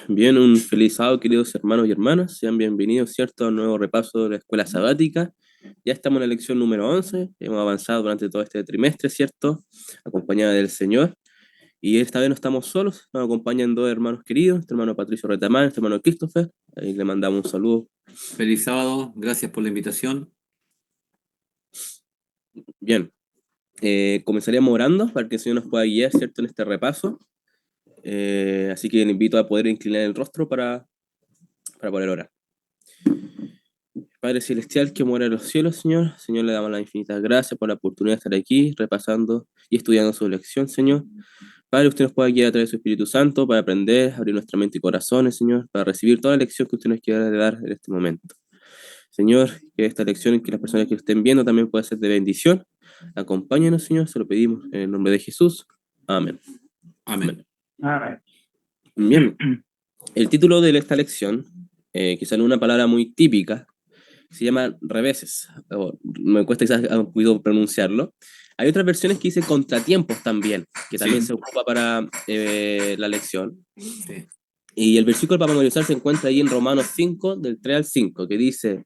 Bien, un feliz sábado, queridos hermanos y hermanas. Sean bienvenidos, ¿cierto?, a un nuevo repaso de la escuela sabática. Ya estamos en la lección número 11. Hemos avanzado durante todo este trimestre, ¿cierto?, acompañada del Señor. Y esta vez no estamos solos, nos acompañan dos hermanos queridos, este hermano Patricio Retamán, este hermano Christopher. Ahí le mandamos un saludo. Feliz sábado, gracias por la invitación. Bien, comenzaríamos orando para que el Señor nos pueda guiar, ¿cierto?, en este repaso. Así que le invito a poder inclinar el rostro para poder orar. Padre Celestial que mora en los cielos, Señor. Señor, le damos las infinitas gracias por la oportunidad de estar aquí, repasando y estudiando su lección, Señor. Padre, usted nos pueda guiar a través de su Espíritu Santo para aprender, abrir nuestra mente y corazones, Señor, para recibir toda la lección que usted nos quiera dar en este momento. Señor, que esta lección y que las personas que lo estén viendo también pueda ser de bendición. Acompáñenos, Señor, se lo pedimos en el nombre de Jesús. Amén. Amén. Amén. Bien, el título de esta lección, quizá no una palabra muy típica, se llama reveses, me cuesta quizás puedo pronunciarlo. Hay otras versiones que dice contratiempos también, que también Sí, se ocupa para la lección. sí. Y el versículo para memorizar se encuentra ahí en Romanos 5, del 3 al 5, que dice,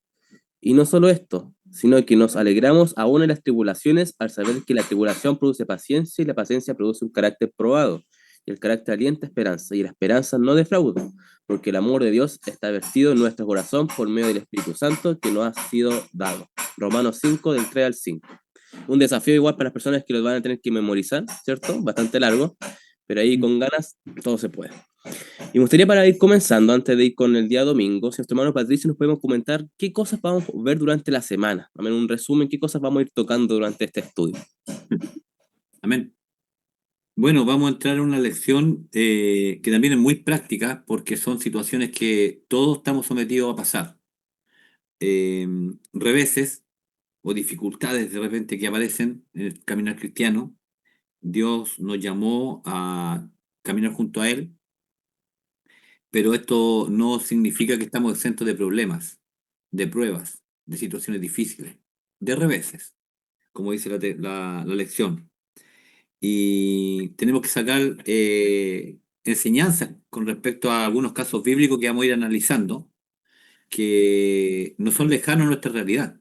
y no solo esto, sino que nos alegramos aún en las tribulaciones al saber que la tribulación produce paciencia y la paciencia produce un carácter probado. Y el carácter alienta esperanza y la esperanza no defrauda, porque el amor de Dios está vertido en nuestro corazón por medio del Espíritu Santo que nos ha sido dado. Romanos 5, del 3 al 5. Un desafío igual para las personas que lo van a tener que memorizar, ¿cierto? Bastante largo, pero ahí con ganas todo se puede. Y me gustaría para ir comenzando, antes de ir con el día domingo, si nuestro hermano Patricio nos podemos comentar qué cosas vamos a ver durante la semana. A ver, un resumen, qué cosas vamos a ir tocando durante este estudio. Amén. Bueno, vamos a entrar en una lección que también es muy práctica porque son situaciones que todos estamos sometidos a pasar. Eh, Reveses o dificultades de repente que aparecen en el caminar cristiano. Dios nos llamó a caminar junto a Él, pero esto no significa que estamos exentos de problemas, de pruebas, de situaciones difíciles, de reveses, como dice la lección. Y tenemos que sacar enseñanzas con respecto a algunos casos bíblicos que vamos a ir analizando, que no son lejanos a nuestra realidad.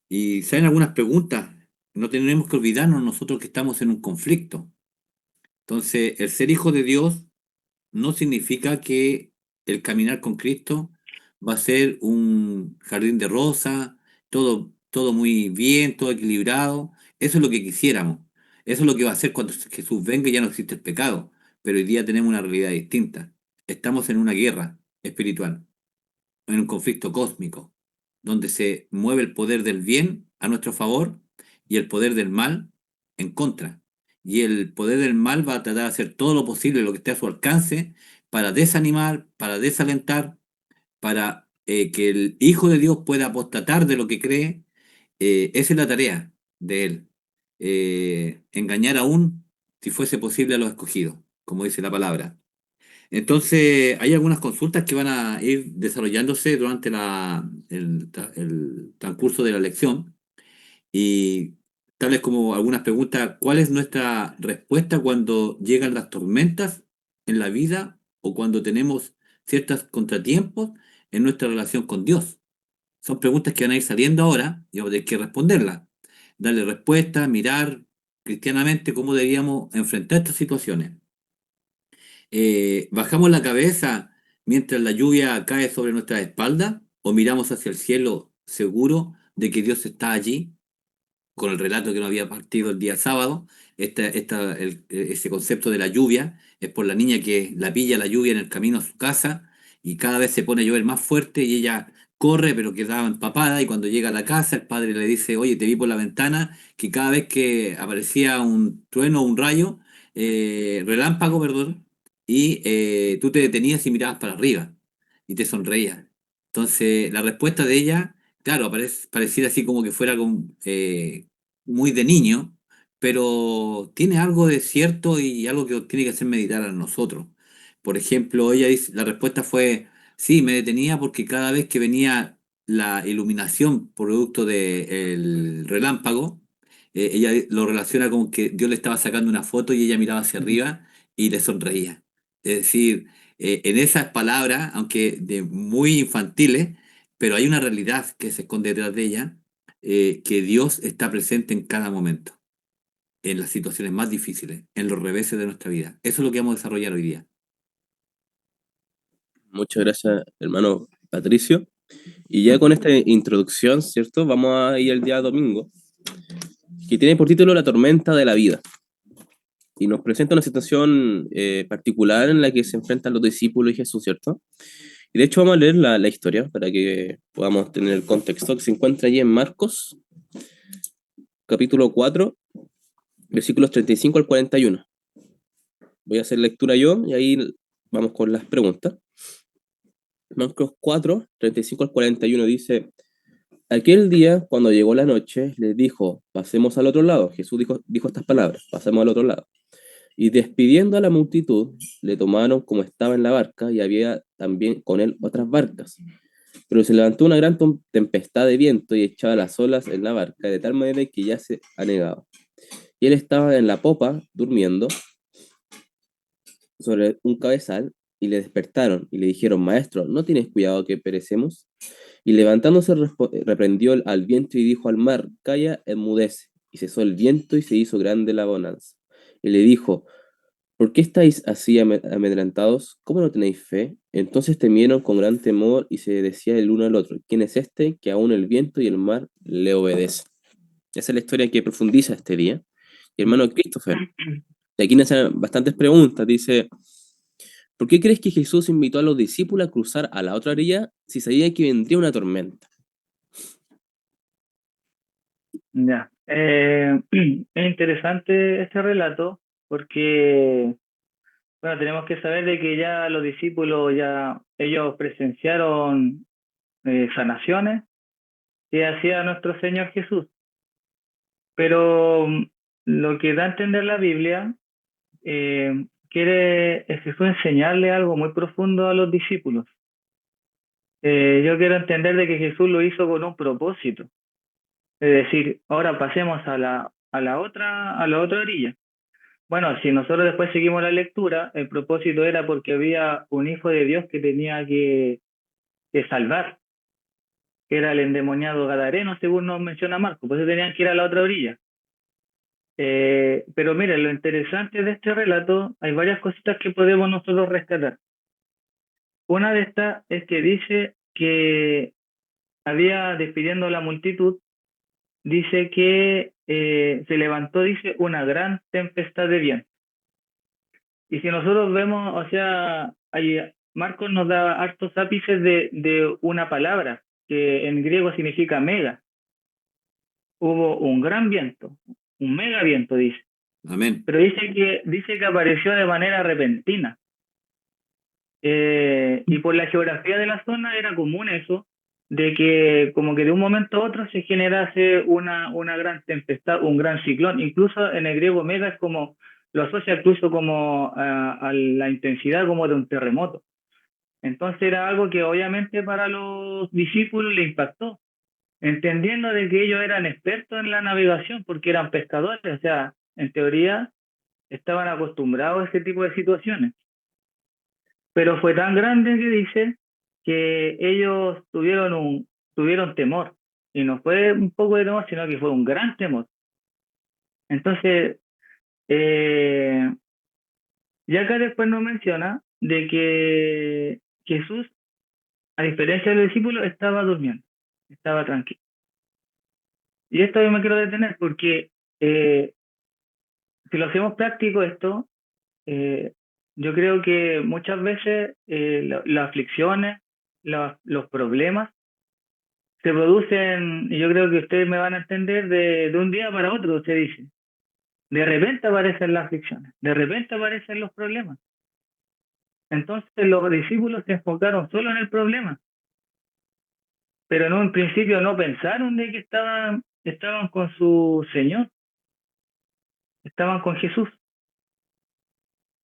Y salen algunas preguntas. No tenemos que olvidarnos nosotros que estamos en un conflicto. Entonces, el ser hijo de Dios no significa que el caminar con Cristo va a ser un jardín de rosa, todo muy bien, todo equilibrado. Eso es lo que quisiéramos. Eso es lo que va a hacer cuando Jesús venga y ya no existe el pecado. Pero hoy día tenemos una realidad distinta. Estamos en una guerra espiritual, en un conflicto cósmico, donde se mueve el poder del bien a nuestro favor y el poder del mal en contra. Y el poder del mal va a tratar de hacer todo lo posible, lo que esté a su alcance, para desanimar, para desalentar, para que el Hijo de Dios pueda apostatar de lo que cree. Esa es la tarea de él. Engañar aún, si fuese posible, a los escogidos, como dice la palabra. Entonces, hay algunas consultas que van a ir desarrollándose durante el transcurso de la lección y tales como algunas preguntas, ¿cuál es nuestra respuesta cuando llegan las tormentas en la vida o cuando tenemos ciertos contratiempos en nuestra relación con Dios? Son preguntas que van a ir saliendo ahora y vamos a tener que responderlas, darle respuesta, mirar cristianamente cómo debíamos enfrentar estas situaciones. ¿Bajamos la cabeza mientras la lluvia cae sobre nuestra espalda o miramos hacia el cielo seguro de que Dios está allí? Con el relato que nos había partido el día sábado, ese concepto de la lluvia es por la niña que la pilla la lluvia en el camino a su casa y cada vez se pone a llover más fuerte y ella corre pero quedaba empapada y cuando llega a la casa el padre le dice, oye, te vi por la ventana que cada vez que aparecía un trueno o un rayo, relámpago, perdón, y tú te detenías y mirabas para arriba y te sonreías. Entonces la respuesta de ella, claro, pareciera así como que fuera muy de niño, pero tiene algo de cierto y algo que tiene que hacer meditar a nosotros. Por ejemplo, ella dice, la respuesta fue, sí, me detenía porque cada vez que venía la iluminación producto del relámpago, ella lo relaciona con que Dios le estaba sacando una foto y ella miraba hacia arriba y le sonreía. Es decir, en esas palabras, aunque de muy infantiles, pero hay una realidad que se esconde detrás de ella, que Dios está presente en cada momento, en las situaciones más difíciles, en los reveses de nuestra vida. Eso es lo que vamos a desarrollar hoy día. Muchas gracias, hermano Patricio. Y ya con esta introducción, ¿cierto? Vamos a ir al día domingo, que tiene por título La tormenta de la vida. Y nos presenta una situación particular en la que se enfrentan los discípulos y Jesús, ¿cierto? Y de hecho vamos a leer la historia para que podamos tener el contexto que se encuentra allí en Marcos, capítulo 4, versículos 35 al 41. Voy a hacer lectura yo y ahí vamos con las preguntas. Marcos 4, 35 al 41 dice: Aquel día, cuando llegó la noche, les dijo, pasemos al otro lado. Jesús dijo estas palabras, pasemos al otro lado. Y despidiendo a la multitud, le tomaron como estaba en la barca y había también con él otras barcas. Pero se levantó una gran tempestad de viento y echaba las olas en la barca de tal manera que ya se anegaba. Y él estaba en la popa, durmiendo, sobre un cabezal, y le despertaron y le dijeron, Maestro, ¿no tienes cuidado que perecemos? Y levantándose reprendió al viento y dijo al mar, Calla, enmudece. Y cesó el viento y se hizo grande la bonanza. Y le dijo, ¿por qué estáis así amedrentados? ¿Cómo no tenéis fe? Entonces temieron con gran temor y se decía el uno al otro, ¿quién es este que aún el viento y el mar le obedecen? Esa es la historia que profundiza este día. Y hermano Christopher, de aquí nacen bastantes preguntas. Dice, ¿por qué crees que Jesús invitó a los discípulos a cruzar a la otra orilla si sabía que vendría una tormenta? Ya. Es interesante este relato porque, bueno, tenemos que saber de que ya los discípulos, ya ellos presenciaron sanaciones que hacía nuestro Señor Jesús. Pero lo que da a entender la Biblia, es Jesús enseñarle algo muy profundo a los discípulos. Yo quiero entender de que Jesús lo hizo con un propósito. Es decir, ahora pasemos a la otra orilla. Bueno, si nosotros después seguimos la lectura, el propósito era porque había un hijo de Dios que tenía que salvar, que era el endemoniado Gadareno, según nos menciona Marco, por eso tenían que ir a la otra orilla. Pero miren, lo interesante de este relato, hay varias cositas que podemos nosotros rescatar. Una de estas es que dice que había, despidiendo a la multitud, dice que se levantó, dice, una gran tempestad de viento. Y si nosotros vemos, o sea, Marcos nos da hartos ápices de una palabra que en griego significa mega. Hubo un gran viento, un mega viento, dice. Amén. Pero dice que apareció de manera repentina. Y por la geografía de la zona era común eso, de que como que de un momento a otro se generase una gran tempestad, un gran ciclón. Incluso en el griego mega es como, lo asocia incluso como a la intensidad como de un terremoto. Entonces era algo que obviamente para los discípulos le impactó, entendiendo de que ellos eran expertos en la navegación porque eran pescadores, o sea, en teoría estaban acostumbrados a ese tipo de situaciones. Pero fue tan grande que dice que ellos tuvieron temor. Y no fue un poco de temor, sino que fue un gran temor. Entonces, eh, ya acá después nos menciona de que Jesús, a diferencia de los discípulos, estaba durmiendo, estaba tranquilo. Y esto yo me quiero detener porque eh, si lo hacemos práctico esto, eh, yo creo que muchas veces las aflicciones, los problemas, se producen, y yo creo que ustedes me van a entender, de un día para otro, usted dice. De repente aparecen las aflicciones, de repente aparecen los problemas. Entonces los discípulos se enfocaron solo en el problema, pero en un principio no pensaron de que estaban con su Señor, estaban con Jesús.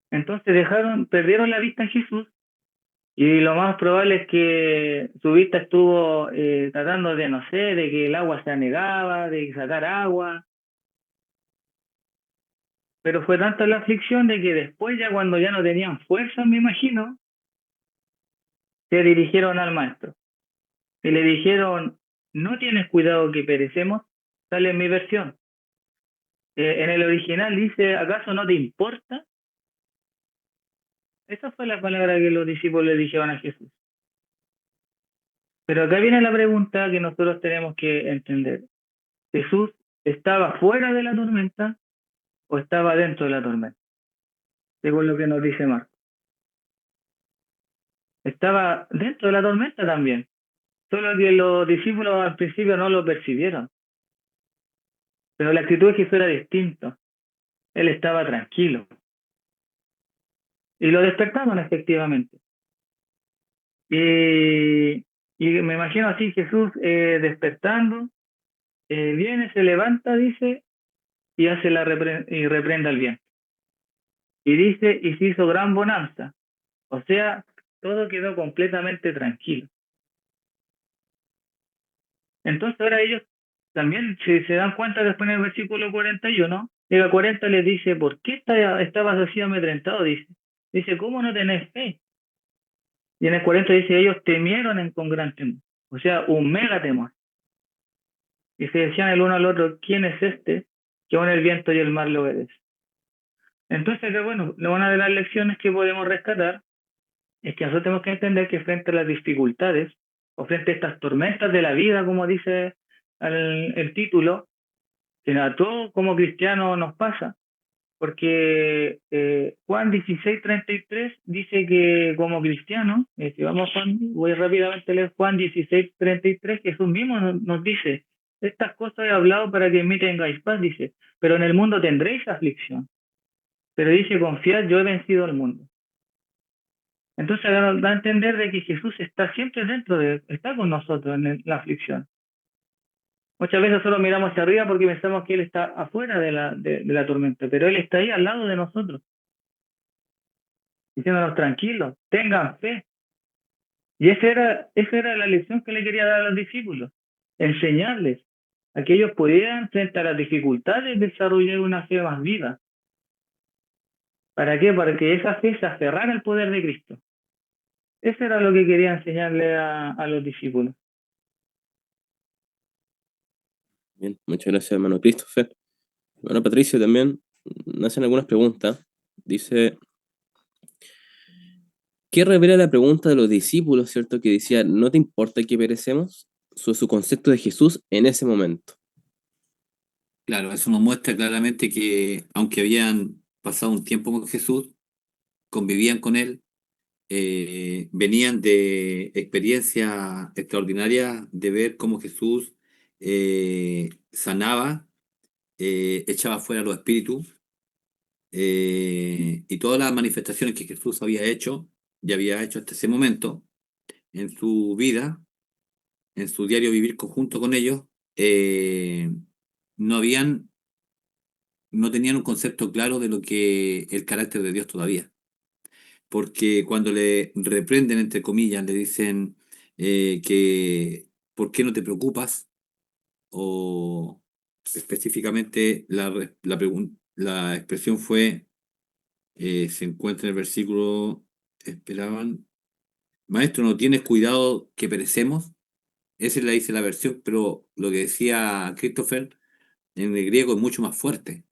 Entonces perdieron la vista en Jesús y lo más probable es que su vista estuvo tratando de, no sé, de que el agua se anegaba, de sacar agua. Pero fue tanta la aflicción de que después, ya cuando ya no tenían fuerza, me imagino, se dirigieron al maestro y le dijeron, ¿no tienes cuidado que perecemos? Sale en mi versión. En el original dice, ¿acaso no te importa? Esa fue la palabra que los discípulos le dijeron a Jesús. Pero acá viene la pregunta que nosotros tenemos que entender. ¿Jesús estaba fuera de la tormenta o estaba dentro de la tormenta? Según lo que nos dice Marcos. Estaba dentro de la tormenta también, solo que los discípulos al principio no lo percibieron. Pero la actitud de Jesús era distinta. Él estaba tranquilo. Y lo despertaron efectivamente. Y me imagino así Jesús despertando, viene, se levanta, dice, y hace y reprenda al viento. Y dice, y se hizo gran bonanza. O sea, todo quedó completamente tranquilo. Entonces ahora ellos también se dan cuenta después en el versículo 41, llega 40 les dice, ¿por qué estabas así amedrentado? Dice, ¿cómo no tenés fe? Y en el 40 dice, ellos temieron con gran temor. O sea, un mega temor. Y se decían el uno al otro, ¿quién es este que aún el viento y el mar le obedecen? Entonces, bueno, una de las lecciones que podemos rescatar es que nosotros tenemos que entender que frente a las dificultades o frente a estas tormentas de la vida, como dice el título, que a todos como cristianos nos pasa, porque Juan 16:33 dice que como cristianos, si vamos a Juan, voy rápidamente a leer Juan 16:33, Jesús mismo nos dice, estas cosas he hablado para que en mí tengáis paz, dice, pero en el mundo tendréis aflicción, pero dice, confiad, yo he vencido al mundo. Entonces da a entender de que Jesús está siempre está con nosotros en la aflicción. Muchas veces solo miramos hacia arriba porque pensamos que Él está afuera de la tormenta, pero Él está ahí al lado de nosotros, diciéndonos tranquilos, tengan fe. Y esa era la lección que le quería dar a los discípulos, enseñarles a que ellos pudieran, frente a las dificultades, desarrollar una fe más viva. ¿Para qué? Para que esa fe se aferrara al poder de Cristo. Eso era lo que quería enseñarle a los discípulos. Bien, muchas gracias, hermano Christopher. Hermano Patricio también me hacen algunas preguntas. Dice, ¿qué revela la pregunta de los discípulos, cierto? Que decía, ¿no te importa que perecemos? Su concepto de Jesús en ese momento. Claro, eso nos muestra claramente que aunque habían pasado un tiempo con Jesús, convivían con él, venían de experiencias extraordinarias de ver cómo Jesús sanaba, echaba fuera los espíritus, y todas las manifestaciones que Jesús ya había hecho hasta ese momento en su vida, en su diario vivir conjunto con ellos, no habían, no tenían un concepto claro de lo que el carácter de Dios todavía. Porque cuando le reprenden, entre comillas, le dicen que ¿por qué no te preocupas? O específicamente la expresión fue, se encuentra en el versículo, esperaban, Maestro, ¿no tienes cuidado que perecemos? Esa la dice la versión, pero lo que decía Christopher en el griego es mucho más fuerte.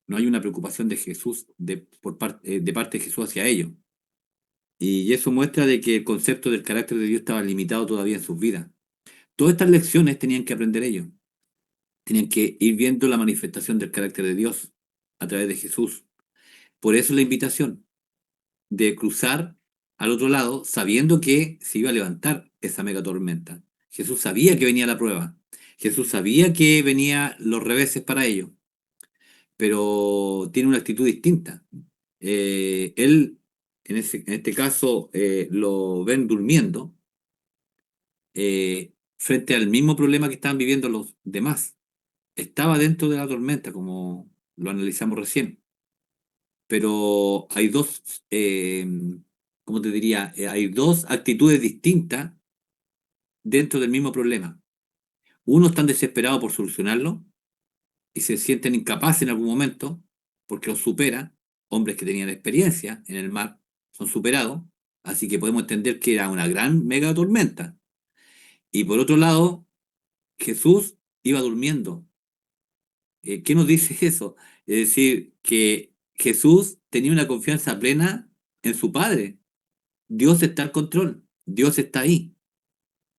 No hay una preocupación de Jesús, de parte de Jesús hacia ellos. Y eso muestra de que el concepto del carácter de Dios estaba limitado todavía en sus vidas. Todas estas lecciones tenían que aprender ellos. Tenían que ir viendo la manifestación del carácter de Dios a través de Jesús. Por eso la invitación de cruzar al otro lado sabiendo que se iba a levantar esa mega tormenta. Jesús sabía que venía la prueba. Jesús sabía que venían los reveses para ellos. Pero tiene una actitud distinta. Él, en este caso, lo ven durmiendo frente al mismo problema que estaban viviendo los demás. Estaba dentro de la tormenta, como lo analizamos recién. Pero hay dos, ¿cómo te diría? Hay dos actitudes distintas dentro del mismo problema. Uno están desesperado por solucionarlo y se sienten incapaces en algún momento porque los supera, hombres que tenían experiencia en el mar son superados, así que podemos entender que era una gran mega tormenta. Y por otro lado, Jesús iba durmiendo. ¿Qué nos dice eso? Es decir, que Jesús tenía una confianza plena en su Padre. Dios está al control, Dios está ahí.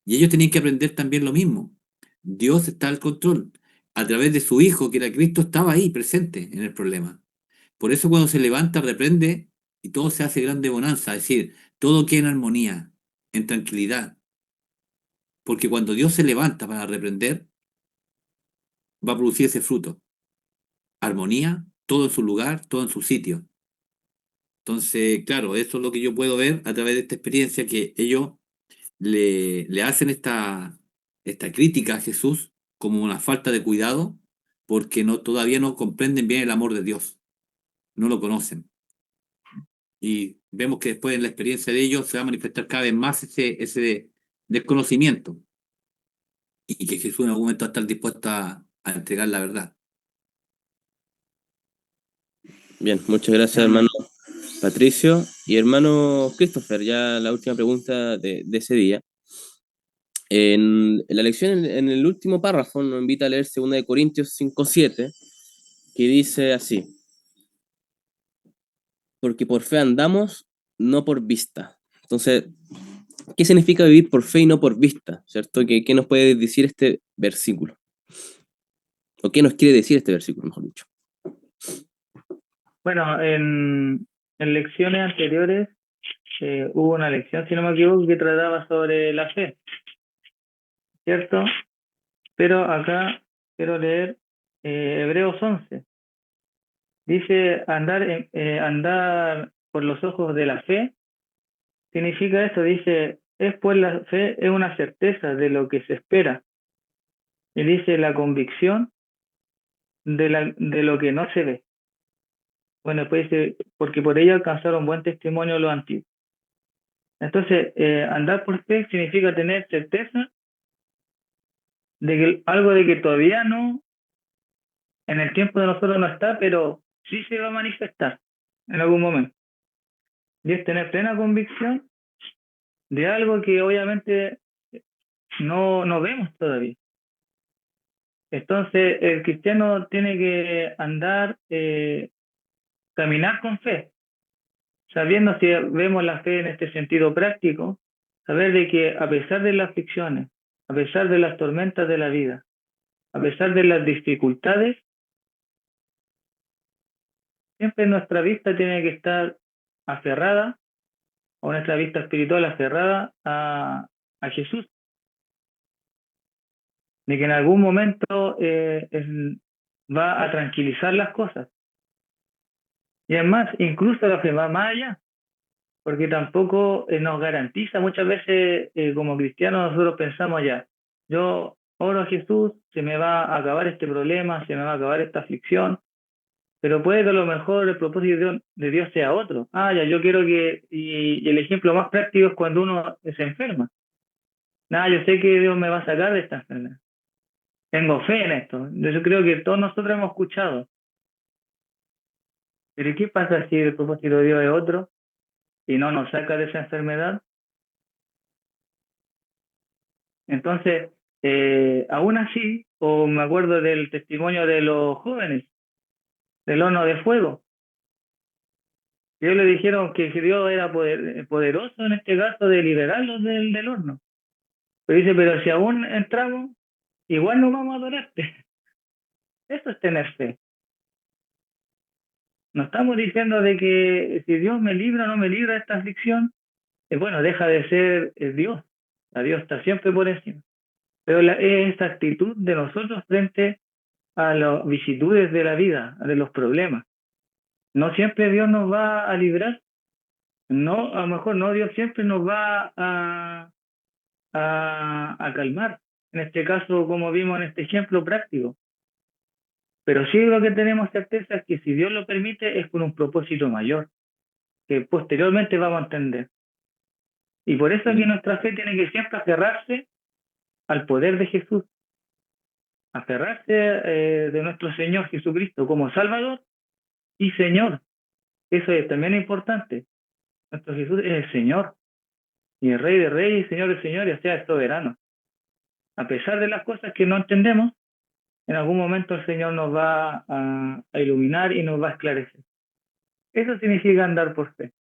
Y ellos tenían que aprender también lo mismo. Dios está al control. A través de su Hijo, que era Cristo, estaba ahí presente en el problema. Por eso cuando se levanta, reprende y todo se hace grande bonanza, es decir, todo queda en armonía, en tranquilidad. Porque cuando Dios se levanta para reprender, va a producir ese fruto. Armonía, todo en su lugar, todo en su sitio. Entonces, claro, eso es lo que yo puedo ver a través de esta experiencia, que ellos le hacen esta crítica a Jesús como una falta de cuidado, porque todavía no comprenden bien el amor de Dios, no lo conocen. Y vemos que después en la experiencia de ellos se va a manifestar cada vez más ese desconocimiento, y que Jesús en algún momento va a estar dispuesto a entregar la verdad. Bien, muchas gracias, hermano Patricio. Y hermano Christopher, ya la última pregunta de ese día. En la lección, en el último párrafo, nos invita a leer 2 Corintios 5:7, que dice así: porque por fe andamos, no por vista. Entonces, ¿qué significa vivir por fe y no por vista? ¿Cierto? ¿Qué nos puede decir este versículo? ¿O qué nos quiere decir este versículo, mejor dicho? Bueno, en lecciones anteriores hubo una lección, si no me equivoco, que trataba sobre la fe, ¿cierto? Pero acá quiero leer Hebreos 11. Dice andar por los ojos de la fe. Significa esto, dice, pues la fe es una certeza de lo que se espera. Y dice la convicción de lo que no se ve. Bueno, pues dice, porque por ella alcanzaron buen testimonio los antiguos. Entonces, andar por fe significa tener certeza de que algo de que todavía no, en el tiempo de nosotros no está, pero sí se va a manifestar en algún momento. Y es tener plena convicción de algo que obviamente no vemos todavía. Entonces, el cristiano tiene que andar, caminar con fe, sabiendo, si vemos la fe en este sentido práctico, saber de que a pesar de las aflicciones, a pesar de las tormentas de la vida, a pesar de las dificultades, siempre nuestra vista tiene que estar aferrada, o nuestra vista espiritual aferrada a Jesús, de que en algún momento va a tranquilizar las cosas. Y además, incluso la fe va más allá, porque tampoco nos garantiza. Muchas veces como cristianos nosotros pensamos, ya, yo oro a Jesús, se me va a acabar este problema, se me va a acabar esta aflicción, pero puede que a lo mejor el propósito de Dios sea otro. Ya, yo quiero que, y el ejemplo más práctico es cuando uno se enferma. Yo sé que Dios me va a sacar de esta enfermedad. Tengo fe en esto. Yo creo que todos nosotros hemos escuchado. Pero ¿qué pasa si el propósito de Dios es otro y no nos saca de esa enfermedad? Entonces, aún así, o me acuerdo del testimonio de los jóvenes del horno de fuego. Ellos le dijeron que Dios era poderoso en este caso de liberarlos del horno. Pero dice, pero si aún entramos, igual no vamos a adorarte. Eso es tener fe. No estamos diciendo de que si Dios me libra o no me libra de esta aflicción, bueno, deja de ser Dios. Dios está siempre por encima. Pero es esta actitud de nosotros frente a las vicisitudes de la vida, de los problemas. No siempre Dios nos va a librar. No, a lo mejor no, Dios siempre nos va a calmar. En este caso, como vimos en este ejemplo práctico. Pero sí, lo que tenemos certeza es que si Dios lo permite es por un propósito mayor, que posteriormente vamos a entender. Y por eso que nuestra fe tiene que siempre aferrarse al poder de Jesús, aferrarse de nuestro Señor Jesucristo como Salvador, y Señor. Eso es también importante. Nuestro Jesús es el Señor, y el Rey de Reyes y Señor de Señores, o sea, es soberano. A pesar de las cosas que no entendemos, en algún momento el Señor nos va a iluminar y nos va a esclarecer. Eso significa andar por fe.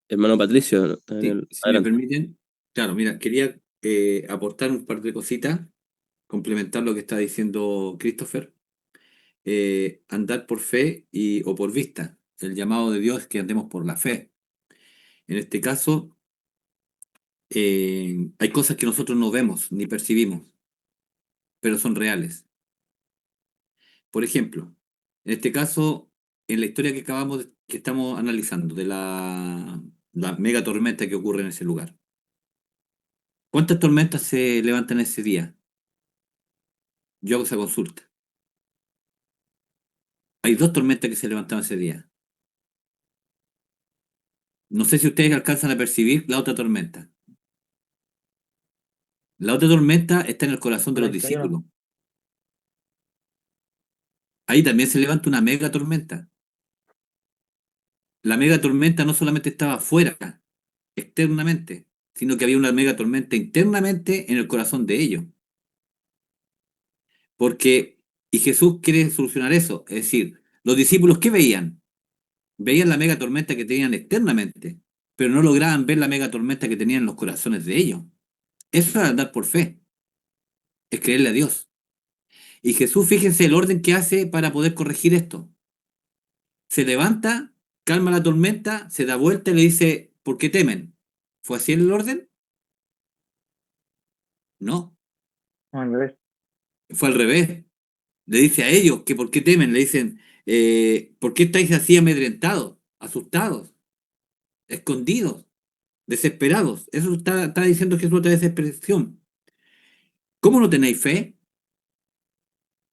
Hermano Patricio, Sí, si me adelante. permiten. Claro, mira, quería aportar un par de cositas, complementar lo que está diciendo Christopher. Andar por fe o por vista. El llamado de Dios es que andemos por la fe. En este caso, hay cosas que nosotros no vemos ni percibimos, pero son reales. Por ejemplo, en este caso, en la historia que estamos analizando de la mega tormenta que ocurre en ese lugar. ¿Cuántas tormentas se levantan ese día? Yo hago esa consulta. Hay 2 tormentas que se levantaron ese día. No sé si ustedes alcanzan a percibir la otra tormenta. La otra tormenta está en el corazón de los 41. discípulos. Ahí también se levanta una mega tormenta. La mega tormenta no solamente estaba afuera, externamente, sino que había una mega tormenta internamente en el corazón de ellos. Y Jesús quiere solucionar eso. Es decir, los discípulos, ¿qué veían? Veían la mega tormenta que tenían externamente, pero no lograban ver la mega tormenta que tenían en los corazones de ellos. Eso es andar por fe, es creerle a Dios. Y Jesús, fíjense el orden que hace para poder corregir esto. Se levanta, calma la tormenta, se da vuelta y le dice, ¿por qué temen? ¿Fue así el orden? No, Al revés. fue al revés. Le dice a ellos que por qué temen, le dicen, ¿por qué estáis así amedrentados, asustados, escondidos, desesperados? Eso está diciendo Jesús otra vez esa expresión. ¿Cómo no tenéis fe?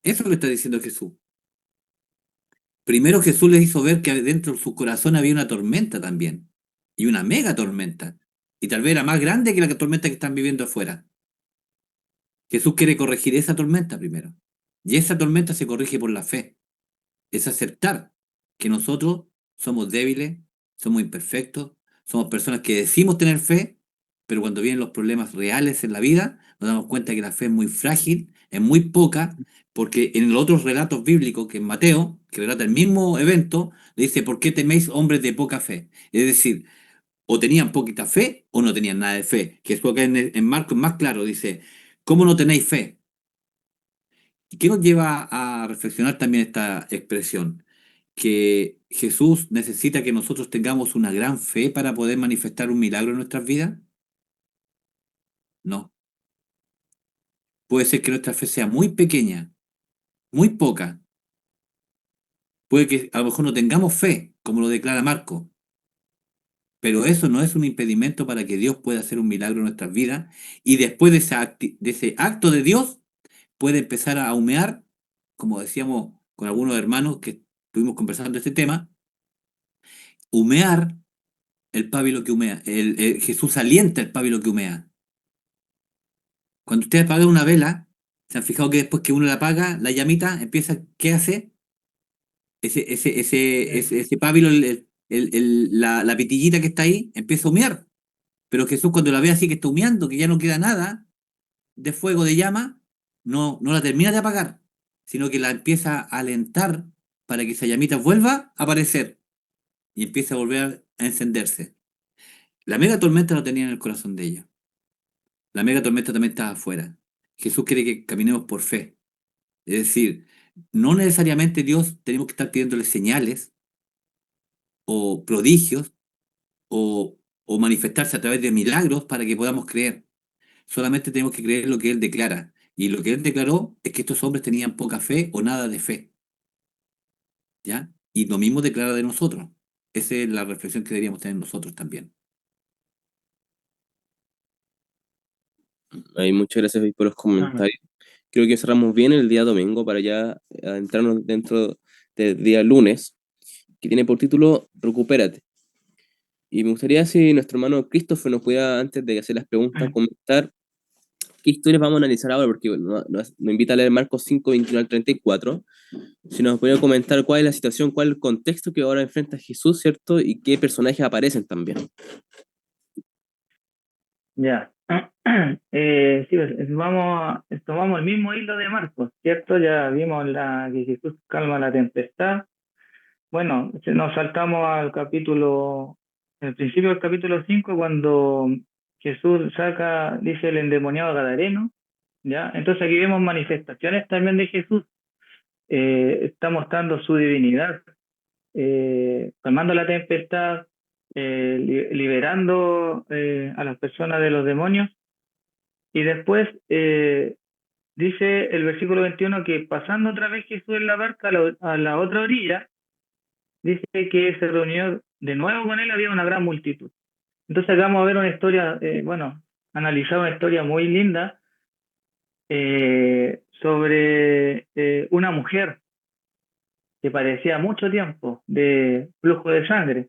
Eso lo está diciendo Jesús. Primero Jesús les hizo ver que dentro de su corazón había una tormenta también, y una mega tormenta, y tal vez era más grande que la tormenta que están viviendo afuera. Jesús quiere corregir esa tormenta primero, y esa tormenta se corrige por la fe. Es aceptar que nosotros somos débiles, somos imperfectos, somos personas que decimos tener fe, pero cuando vienen los problemas reales en la vida, nos damos cuenta que la fe es muy frágil, es muy poca, porque en los otros relatos bíblicos, que en Mateo, que relata el mismo evento, le dice, ¿por qué teméis hombres de poca fe? Es decir, o tenían poquita fe o no tenían nada de fe. Jesús acá en Marcos es más claro, dice, ¿cómo no tenéis fe? ¿Y qué nos lleva a reflexionar también esta expresión? Que Jesús necesita que nosotros tengamos una gran fe para poder manifestar un milagro en nuestras vidas. No. Puede ser que nuestra fe sea muy pequeña, muy poca. Puede que a lo mejor no tengamos fe, como lo declara Marco, pero eso no es un impedimento para que Dios pueda hacer un milagro en nuestras vidas y después de ese acto de Dios puede empezar a humear, como decíamos con algunos hermanos que estuvimos conversando este tema, humear el pábilo que humea. Jesús alienta el pábilo que humea. Cuando ustedes apagan una vela, ¿se han fijado que después que uno la apaga, la llamita empieza, ¿qué hace? Ese pábilo, la pitillita que está ahí, empieza a humear. Pero Jesús cuando la ve así que está humeando, que ya no queda nada de fuego, de llama, no la termina de apagar, sino que la empieza a alentar para que esa llamita vuelva a aparecer y empiece a volver a encenderse. La mega tormenta lo tenía en el corazón de ellos. La mega tormenta también estaba afuera. Jesús quiere que caminemos por fe. Es decir, no necesariamente Dios tenemos que estar pidiéndole señales o prodigios o, o manifestarse a través de milagros para que podamos creer. Solamente tenemos que creer lo que Él declara. Y lo que Él declaró es que estos hombres tenían poca fe o nada de fe. ¿Ya? Y lo mismo declara de nosotros. Esa es la reflexión que deberíamos tener nosotros también. Ahí, muchas gracias por los Amén. comentarios. Creo que cerramos bien el día domingo para ya adentrarnos dentro del día lunes, que tiene por título Recupérate. Y me gustaría si nuestro hermano Christopher nos pudiera, antes de hacer las preguntas, comentar ¿Qué historias vamos a analizar ahora? Porque nos invita a leer Marcos 5, 21 al 34. Si nos puede comentar cuál es la situación, cuál es el contexto que ahora enfrenta Jesús, ¿cierto? Y qué personajes aparecen también. Ya. Sí, pues, tomamos el mismo hilo de Marcos, ¿cierto? Ya vimos que Jesús calma la tempestad. Bueno, nos saltamos el principio del capítulo 5, cuando Jesús dice el endemoniado gadareno, ¿ya? Entonces aquí vemos manifestaciones también de Jesús. Está mostrando su divinidad, calmando la tempestad, liberando a las personas de los demonios. Y después dice el versículo 21 que pasando otra vez Jesús en la barca a la otra orilla, dice que se reunió de nuevo con él, había una gran multitud. Entonces acá vamos a ver una historia, analizar una historia muy linda sobre una mujer que padecía mucho tiempo de flujo de sangre.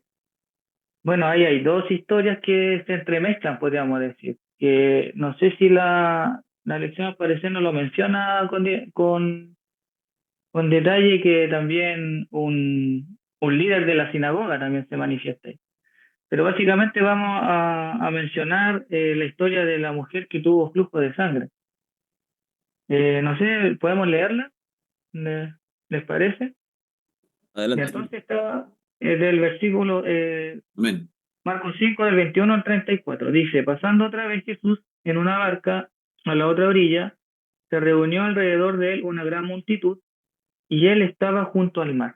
Bueno, ahí hay dos historias que se entremezclan, podríamos decir. Que no sé si la lección al parecer no lo menciona con detalle, que también un líder de la sinagoga también se manifiesta ahí. Pero básicamente vamos a mencionar la historia de la mujer que tuvo flujo de sangre. No sé, ¿podemos leerla? ¿Les parece? Y Adelante. entonces está del versículo Amén. Marcos 5, del 21 al 34. Dice, pasando otra vez Jesús en una barca a la otra orilla, se reunió alrededor de él una gran multitud, y él estaba junto al mar.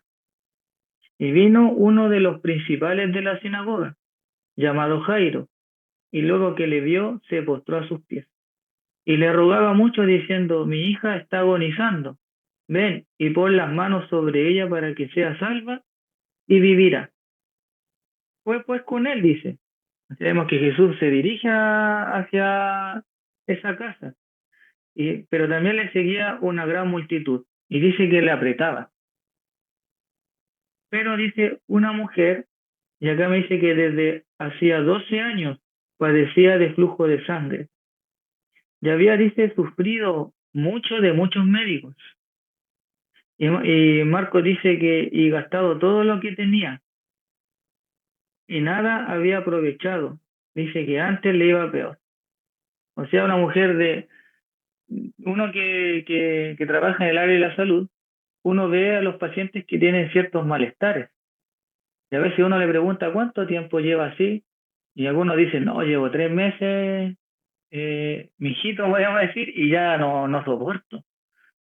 Y vino uno de los principales de la sinagoga, llamado Jairo, y luego que le vio, se postró a sus pies. Y le rogaba mucho, diciendo, mi hija está agonizando. Ven y pon las manos sobre ella para que sea salva y vivirá. Fue pues con él, dice. Sabemos que Jesús se dirige hacia esa casa, pero también le seguía una gran multitud, y dice que le apretaba. Pero dice una mujer, y acá me dice que desde hacía 12 años padecía de flujo de sangre. Ya había, dice, sufrido mucho de muchos médicos. Y Marcos dice y gastado todo lo que tenía, y nada había aprovechado. Dice que antes le iba peor. O sea, una mujer uno que trabaja en el área de la salud, uno ve a los pacientes que tienen ciertos malestares. Y a veces uno le pregunta cuánto tiempo lleva así, y algunos dicen, no, llevo 3 meses, mijito, voy a decir, y ya no soporto.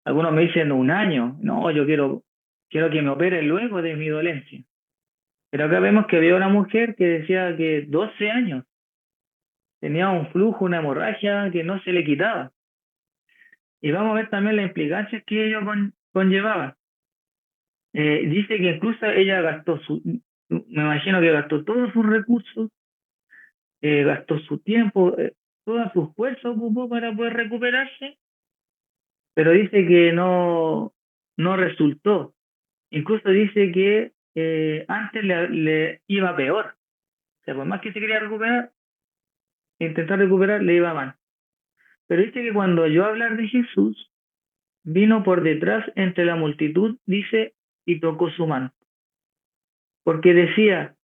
Algunos me dicen 1 año, no, yo quiero que me operen luego de mi dolencia. Pero acá vemos que había una mujer que decía que 12 años tenía un flujo, una hemorragia que no se le quitaba. Y vamos a ver también las implicancias que ello conllevaba. Dice que incluso ella me imagino que gastó todos sus recursos, gastó su tiempo, toda su fuerza ocupó para poder recuperarse, pero dice que no resultó. Incluso dice que antes le iba peor. O sea, por más que se quería intentar recuperar, le iba mal. Pero dice que cuando oyó hablar de Jesús, vino por detrás entre la multitud, dice, y tocó su mano. Porque decía,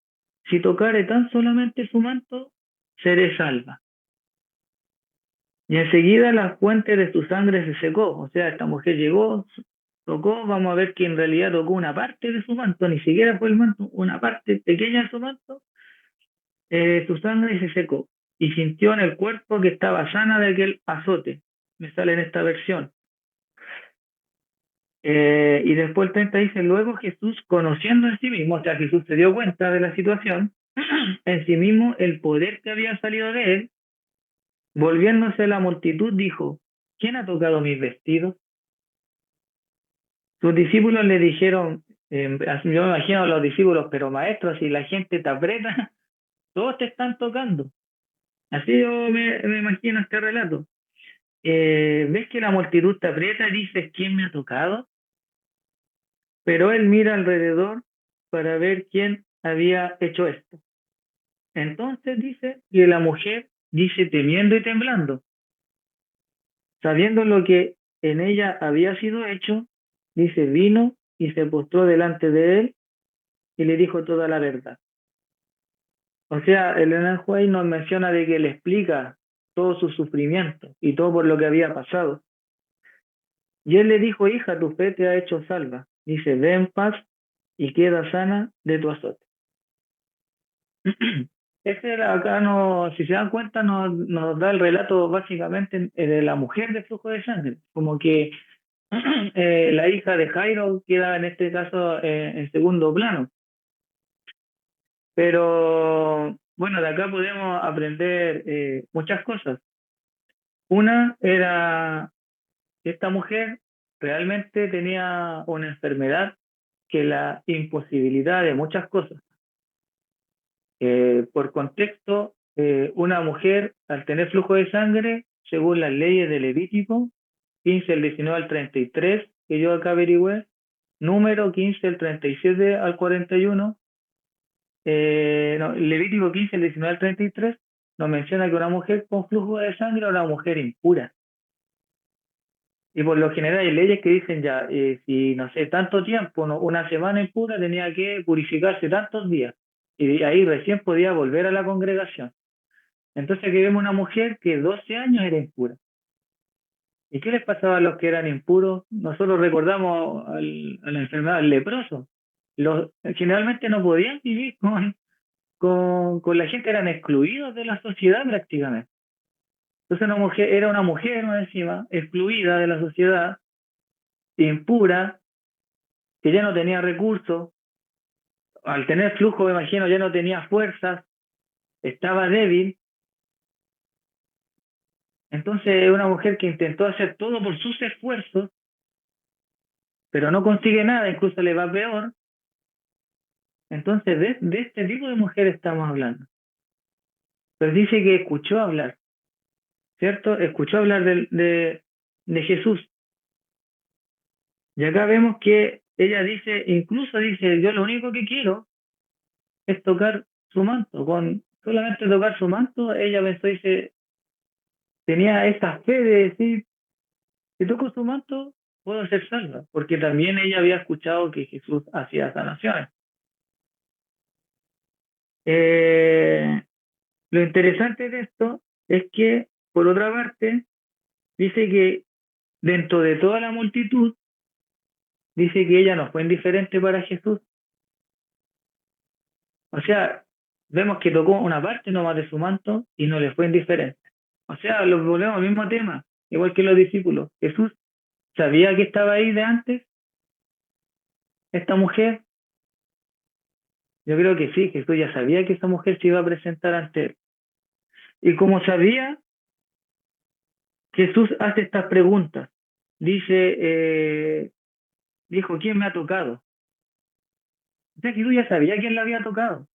si tocare tan solamente su manto, seré salva. Y enseguida la fuente de su sangre se secó. O sea, esta mujer llegó, tocó, vamos a ver que en realidad tocó una parte de su manto, ni siquiera fue el manto, una parte pequeña de su manto, su sangre se secó. Y sintió en el cuerpo que estaba sana de aquel azote. Me sale en esta versión. Y después el 30 dice, luego Jesús, conociendo en sí mismo, o sea, Jesús se dio cuenta de la situación, en sí mismo el poder que había salido de él, volviéndose a la multitud, dijo, ¿quién ha tocado mis vestidos? Sus discípulos le dijeron, yo me imagino a los discípulos, pero maestro, si la gente te aprieta, todos te están tocando. Así yo me imagino este relato. ¿Ves que la multitud te aprieta y dices, ¿quién me ha tocado? Pero él mira alrededor para ver quién había hecho esto. Entonces dice que la mujer dice temiendo y temblando. Sabiendo lo que en ella había sido hecho, dice, vino y se postró delante de él y le dijo toda la verdad. O sea, el Elena White nos menciona de que le explica todo su sufrimiento y todo por lo que había pasado. Y él le dijo, hija, tu fe te ha hecho salva. Dice, ve en paz y queda sana de tu azote. Acá no, si se dan cuenta, nos da el relato básicamente de la mujer de flujo de sangre. Como que la hija de Jairo queda en este caso en segundo plano. Pero bueno, de acá podemos aprender muchas cosas. Una era que esta mujer realmente tenía una enfermedad que la imposibilidad de muchas cosas. Por contexto, una mujer al tener flujo de sangre, según las leyes de Levítico 15, el 19 al 33, que yo acá averigüé, número 15, el 37 al 41, no, Levítico 15, el 19 al 33, nos menciona que una mujer con flujo de sangre era una mujer impura. Y por lo general hay leyes que dicen ya, si no sé, tanto tiempo, no, una semana impura, tenía que purificarse tantos días. Y ahí recién podía volver a la congregación. Entonces aquí vemos una mujer que 12 años era impura. ¿Y qué les pasaba a los que eran impuros? Nosotros recordamos a la enfermedad del leproso. Generalmente no podían vivir con la gente, eran excluidos de la sociedad prácticamente. Entonces una mujer, era una mujer más encima, excluida de la sociedad, impura, que ya no tenía recursos, al tener flujo, me imagino, ya no tenía fuerzas, estaba débil. Entonces una mujer que intentó hacer todo por sus esfuerzos, pero no consigue nada, incluso le va peor. Entonces de este tipo de mujer estamos hablando. Pero dice que escuchó hablar, ¿cierto? Escuchó hablar de Jesús. Y acá vemos que ella dice, incluso dice, yo lo único que quiero es tocar su manto. Con solamente tocar su manto, ella pensó, dice, tenía esa fe de decir, si toco su manto, puedo ser salva, porque también ella había escuchado que Jesús hacía sanaciones. Lo interesante de esto es que, por otra parte, dice que dentro de toda la multitud, dice que ella no fue indiferente para Jesús. O sea, vemos que tocó una parte nomás de su manto y no le fue indiferente. O sea, lo volvemos al mismo tema, igual que los discípulos. Jesús sabía que estaba ahí de antes, esta mujer. Yo creo que sí, Jesús ya sabía que esa mujer se iba a presentar ante él. Y como sabía, Jesús hace estas preguntas. Dijo, ¿quién me ha tocado? O sea, Jesús ya sabía quién la había tocado,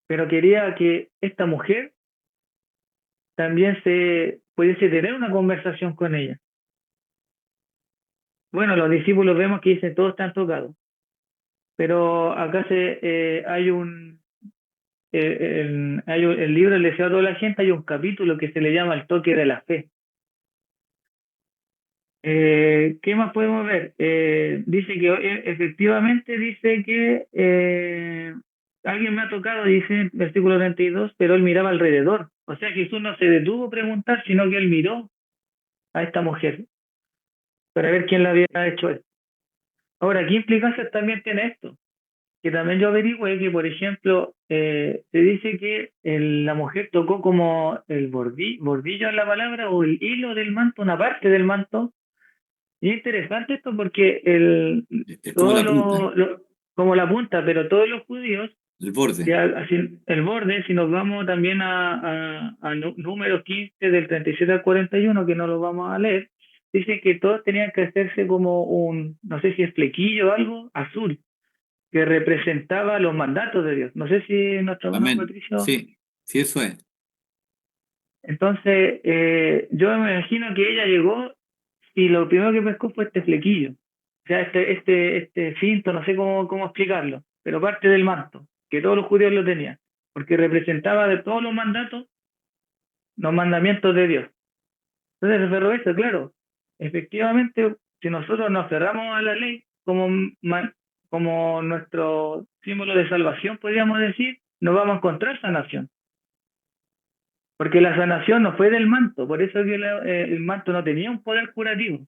pero quería que esta mujer también se pudiese tener una conversación con ella. Bueno, los discípulos vemos que dicen, todos están tocados, pero acá el libro El deseo a toda la gente, hay un capítulo que se le llama el toque de la fe. ¿Qué más podemos ver? Dice que efectivamente dice que alguien me ha tocado, dice versículo 32, pero él miraba alrededor. O sea, Jesús no se detuvo a preguntar, sino que él miró a esta mujer para ver quién le había hecho esto. Ahora, ¿qué implicancias también tiene esto? Que también yo averigüé que, por ejemplo, se dice que la mujer tocó como el bordillo en la palabra o el hilo del manto, una parte del manto. Y es interesante esto porque Es como la punta, como la punta, pero todos los judíos, el borde. ya el borde, si nos vamos también a número 15 del 37 al 41, que no lo vamos a leer, dice que todos tenían que hacerse como no sé si es flequillo o algo, azul, que representaba los mandatos de Dios. No sé si nuestro hermano Amén. Patricio. Sí, sí, eso es. Entonces, yo me imagino que ella llegó y lo primero que pescó fue este flequillo. O sea, este cinto, no sé cómo explicarlo, pero parte del manto, que todos los judíos lo tenían, porque representaba de todos los mandatos, los mandamientos de Dios. Entonces se aferró a eso, claro. Efectivamente, si nosotros nos aferramos a la ley como nuestro símbolo de salvación, podríamos decir, no vamos a encontrar sanación. Porque la sanación no fue del manto, por eso que el manto no tenía un poder curativo.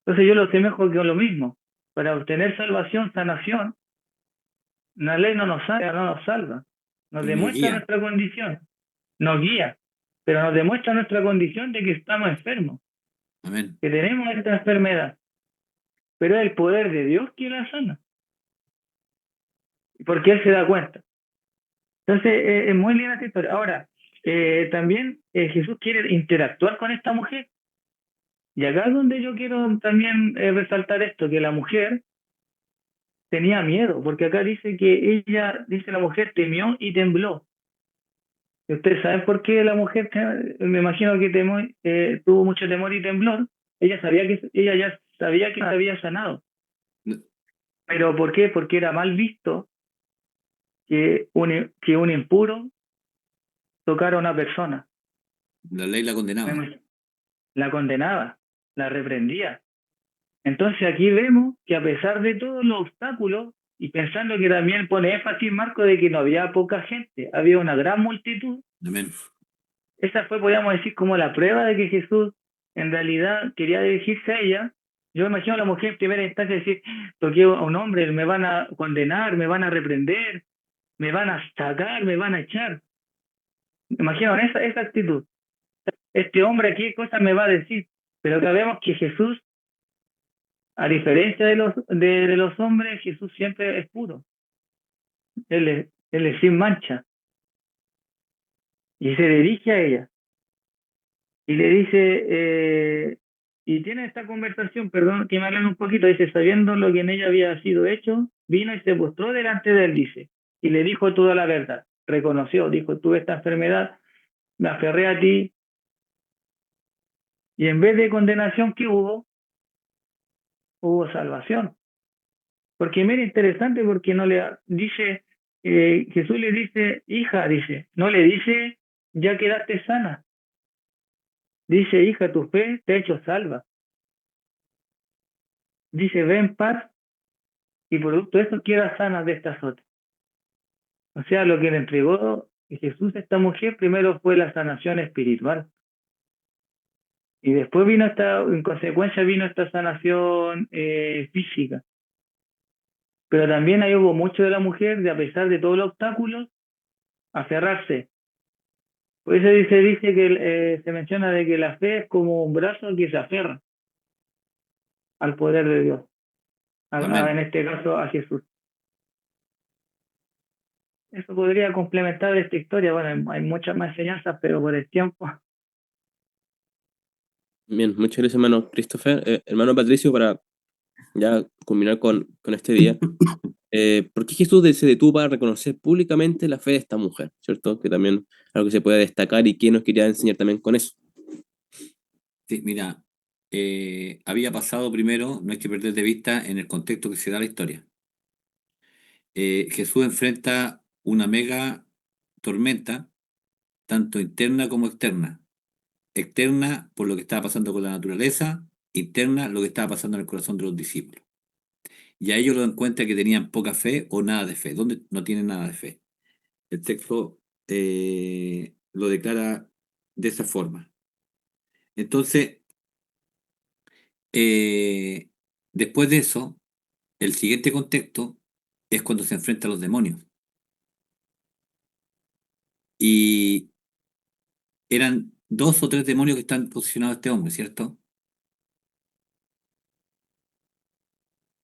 Entonces yo lo asemejo con lo mismo. Para obtener salvación, sanación, la ley no nos salva, no nos salva. Nos Y nos demuestra guía. nuestra condición, nos guía, pero nos demuestra nuestra condición de que estamos enfermos, Amén. que tenemos esta enfermedad. Pero es el poder de Dios que la sana, porque Él se da cuenta. Entonces, es muy linda esta historia. Ahora, también Jesús quiere interactuar con esta mujer. Y acá es donde yo quiero también resaltar esto, que la mujer tenía miedo, porque acá dice que dice la mujer temió y tembló. ¿Y ustedes saben por qué la mujer, me imagino que tuvo mucho temor y temblor? Ella ya sabía que se había sanado. ¿Pero por qué? Porque era mal visto que un impuro tocara a una persona. La ley la condenaba. La condenaba, la reprendía. Entonces aquí vemos que a pesar de todos los obstáculos, y pensando que también pone énfasis Marco de que no había poca gente, había una gran multitud, Amén. esa fue, podríamos decir, como la prueba de que Jesús en realidad quería dirigirse a ella. Yo me imagino a la mujer en primera instancia decir, toqué a un hombre, me van a condenar, me van a reprender, me van a sacar, me van a echar. Me imagino esa actitud. Este hombre, ¿qué cosa me va a decir? Pero acá vemos que Jesús, a diferencia de los hombres, Jesús siempre es puro. Él es sin mancha. Y se dirige a ella. Y le dice, y tiene esta conversación, perdón, que me hablan un poquito, dice, sabiendo lo que en ella había sido hecho, vino y se postró delante de él, dice, y le dijo toda la verdad. Reconoció, dijo, tuve esta enfermedad, me aferré a ti, y en vez de condenación que hubo salvación. Porque mira, interesante, porque no le dice, Jesús le dice, hija, dice, no le dice, ya quedaste sana. Dice, hija, tu fe te ha hecho salva. Dice, ve en paz y producto de eso queda sana de estas otras. O sea, lo que le entregó Jesús a esta mujer primero fue la sanación espiritual. Y después en consecuencia vino esta sanación física. Pero también ahí hubo mucho de la mujer, de a pesar de todos los obstáculos, aferrarse. Por eso dice que se menciona de que la fe es como un brazo que se aferra al poder de Dios, en este caso a Jesús. Eso podría complementar esta historia. Bueno, hay muchas más enseñanzas, pero por el tiempo. Bien, muchas gracias, hermano Christopher. Hermano Patricio, para ya culminar con este día, ¿por qué Jesús se detuvo para reconocer públicamente la fe de esta mujer? ¿Cierto? Que también es algo que se puede destacar y que nos quería enseñar también con eso. Sí, mira, había pasado primero, no hay que perder de vista en el contexto que se da la historia. Jesús enfrenta una mega tormenta, tanto interna como externa. Externa por lo que estaba pasando con la naturaleza, interna lo que estaba pasando en el corazón de los discípulos. Y a ellos lo dan cuenta que tenían poca fe o nada de fe. ¿Dónde no tienen nada de fe? El texto lo declara de esa forma. Entonces, después de eso, el siguiente contexto es cuando se enfrenta a los demonios. Y eran 2 o 3 demonios que están posicionados a este hombre, ¿cierto?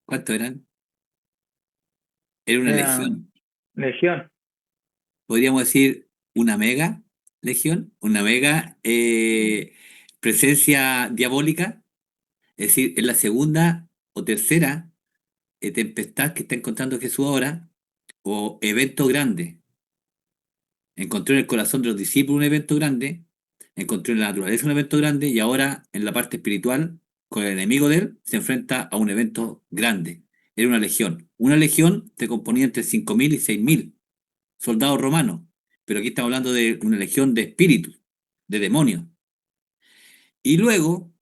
¿Cuántos eran? Era una legión. Legión. Podríamos decir una mega legión, una mega presencia diabólica. Es decir, es la segunda o tercera tempestad que está encontrando Jesús ahora, o evento grande. Encontró en el corazón de los discípulos un evento grande, encontró en la naturaleza un evento grande, y ahora en la parte espiritual, con el enemigo de él, se enfrenta a un evento grande. Era una legión. Una legión se componía entre 5.000 y 6.000 soldados romanos, pero aquí estamos hablando de una legión de espíritus, de demonios. Y luego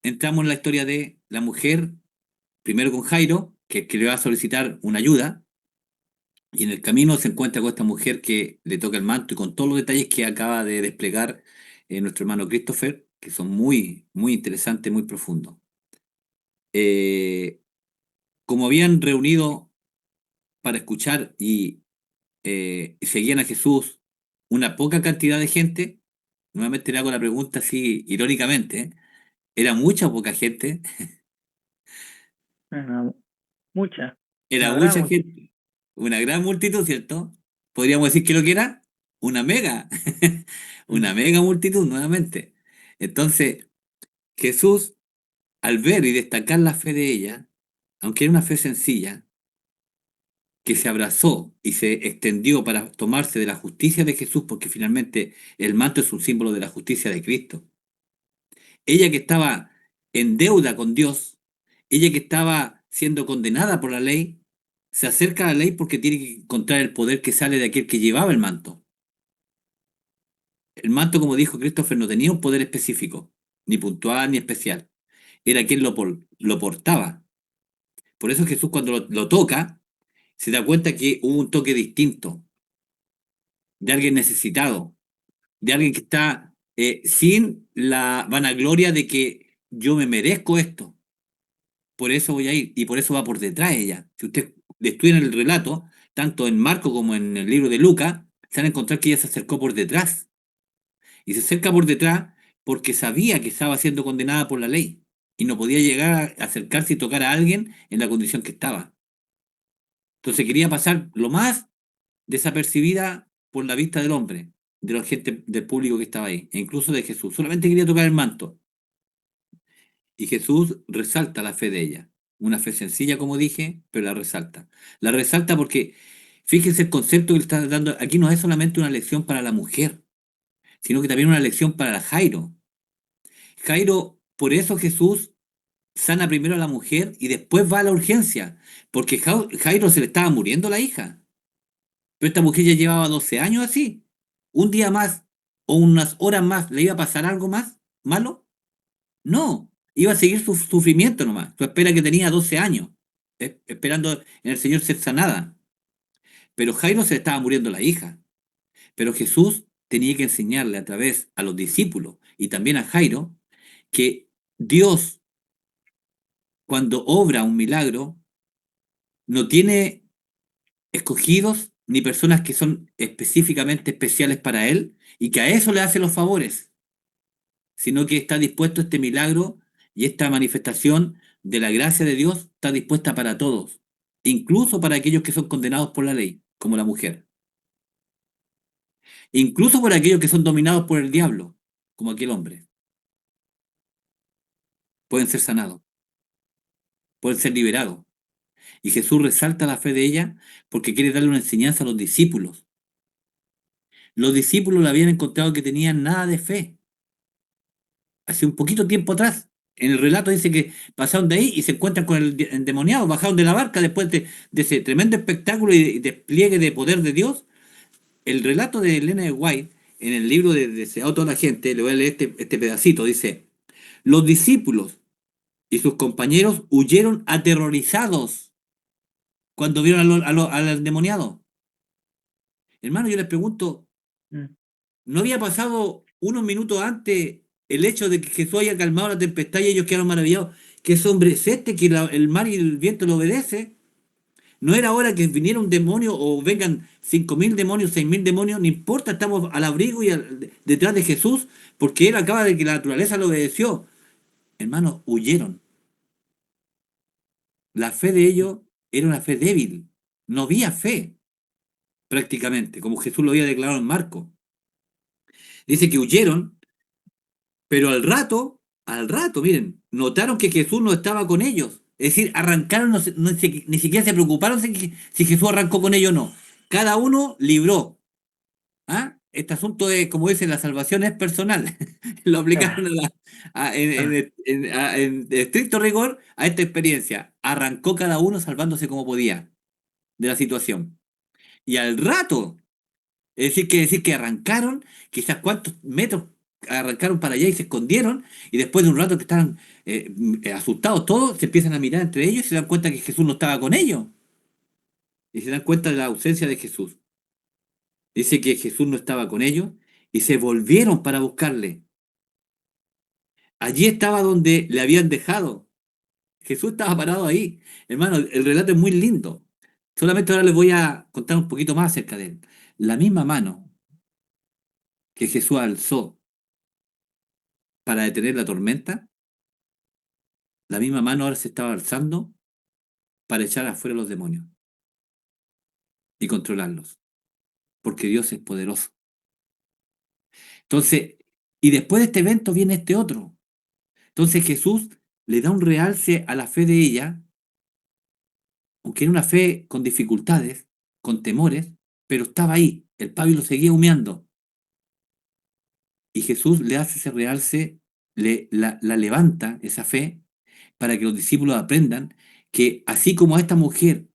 entramos en la historia de la mujer, primero con Jairo, que le va a solicitar una ayuda, y en el camino se encuentra con esta mujer que le toca el manto y con todos los detalles que acaba de desplegar nuestro hermano Christopher, que son muy, muy interesantes, muy profundos. Como habían reunido para escuchar y seguían a Jesús una poca cantidad de gente, nuevamente le hago la pregunta así irónicamente, ¿eh? ¿Era mucha o poca gente? Bueno, mucha, Era una gran mucha multitud. gente, una gran multitud, ¿cierto? Podríamos decir que lo que era una mega, Mm. una mega multitud nuevamente. Entonces, Jesús, al ver y destacar la fe de ella, aunque era una fe sencilla, que se abrazó y se extendió para tomarse de la justicia de Jesús, porque finalmente el manto es un símbolo de la justicia de Cristo. Ella que estaba en deuda con Dios, ella que estaba siendo condenada por la ley, se acerca a la ley porque tiene que encontrar el poder que sale de aquel que llevaba el manto. El manto, como dijo Christopher, no tenía un poder específico, ni puntual ni especial. Era quien lo portaba. Por eso Jesús cuando lo toca, se da cuenta que hubo un toque distinto, de alguien necesitado, de alguien que está sin la vanagloria de que yo me merezco esto, por eso voy a ir, y por eso va por detrás ella. Si usted estudia el relato, tanto en Marco como en el libro de Lucas, se van a encontrar que ella se acercó por detrás, y se acerca por detrás porque sabía que estaba siendo condenada por la ley, y no podía llegar a acercarse y tocar a alguien en la condición que estaba. Entonces quería pasar lo más desapercibida por la vista del hombre, de la gente, del público que estaba ahí, e incluso de Jesús. Solamente quería tocar el manto. Y Jesús resalta la fe de ella. Una fe sencilla, como dije, pero la resalta. La resalta porque, fíjense el concepto que le está dando. Aquí no es solamente una lección para la mujer, sino que también una lección para Jairo. Jairo, por eso Jesús sana primero a la mujer y después va a la urgencia, porque Jairo se le estaba muriendo la hija. Pero esta mujer ya llevaba 12 años así. Un día más o unas horas más, ¿le iba a pasar algo más malo? No, iba a seguir su sufrimiento nomás. Su espera que tenía 12 años, esperando en el Señor ser sanada. Pero Jairo se le estaba muriendo la hija. Pero Jesús tenía que enseñarle a través a los discípulos y también a Jairo que Dios, cuando obra un milagro, no tiene escogidos ni personas que son específicamente especiales para Él y que a eso le hace los favores, sino que está dispuesto este milagro y esta manifestación de la gracia de Dios está dispuesta para todos, incluso para aquellos que son condenados por la ley, como la mujer, incluso por aquellos que son dominados por el diablo, como aquel hombre. Pueden ser sanados, pueden ser liberados. Y Jesús resalta la fe de ella porque quiere darle una enseñanza a los discípulos. Los discípulos le habían encontrado que tenían nada de fe hace un poquito tiempo atrás. En el relato dice que pasaron de ahí y se encuentran con el endemoniado, bajaron de la barca después de ese tremendo espectáculo y despliegue de poder de Dios. El relato de Elena de White, en el libro de Deseado toda la gente, le voy a leer este pedacito, dice, los discípulos y sus compañeros huyeron aterrorizados cuando vieron al endemoniado. Hermano, yo les pregunto, Mm. ¿no había pasado unos minutos antes el hecho de que Jesús haya calmado la tempestad y ellos quedaron maravillados? ¿Qué es hombre es este que el mar y el viento lo obedece? ¿No era hora que viniera un demonio o vengan 5.000 demonios, 6.000 demonios? No importa, estamos al abrigo y detrás de Jesús porque Él acaba de que la naturaleza lo obedeció. Hermanos, huyeron. La fe de ellos era una fe débil. No había fe, prácticamente, como Jesús lo había declarado en Marco. Dice que huyeron. Pero al rato, miren, notaron que Jesús no estaba con ellos. Es decir, arrancaron, ni siquiera se preocuparon si Jesús arrancó con ellos o no. Cada uno libró. ¿Ah? Este asunto de, como dicen, la salvación es personal. Lo aplicaron Ah, ah, en estricto rigor a esta experiencia. Arrancó cada uno salvándose como podía de la situación. Y al rato, es decir que arrancaron, quizás cuántos metros arrancaron para allá y se escondieron, y después de un rato que estaban asustados todos, se empiezan a mirar entre ellos y se dan cuenta que Jesús no estaba con ellos, y se dan cuenta de la ausencia de Jesús. Dice que Jesús no estaba con ellos, y se volvieron para buscarle. Allí estaba donde le habían dejado. Jesús estaba parado ahí. Hermano, el relato es muy lindo. Solamente ahora les voy a contar un poquito más acerca de él. La misma mano que Jesús alzó para detener la tormenta, la misma mano ahora se estaba alzando para echar afuera a los demonios y controlarlos, porque Dios es poderoso. Entonces, y después de este evento viene este otro. Entonces Jesús le da un realce a la fe de ella, aunque era una fe con dificultades, con temores, pero estaba ahí. El pábilo seguía humeando. Y Jesús le hace ese realce, la levanta esa fe para que los discípulos aprendan que así como a esta mujer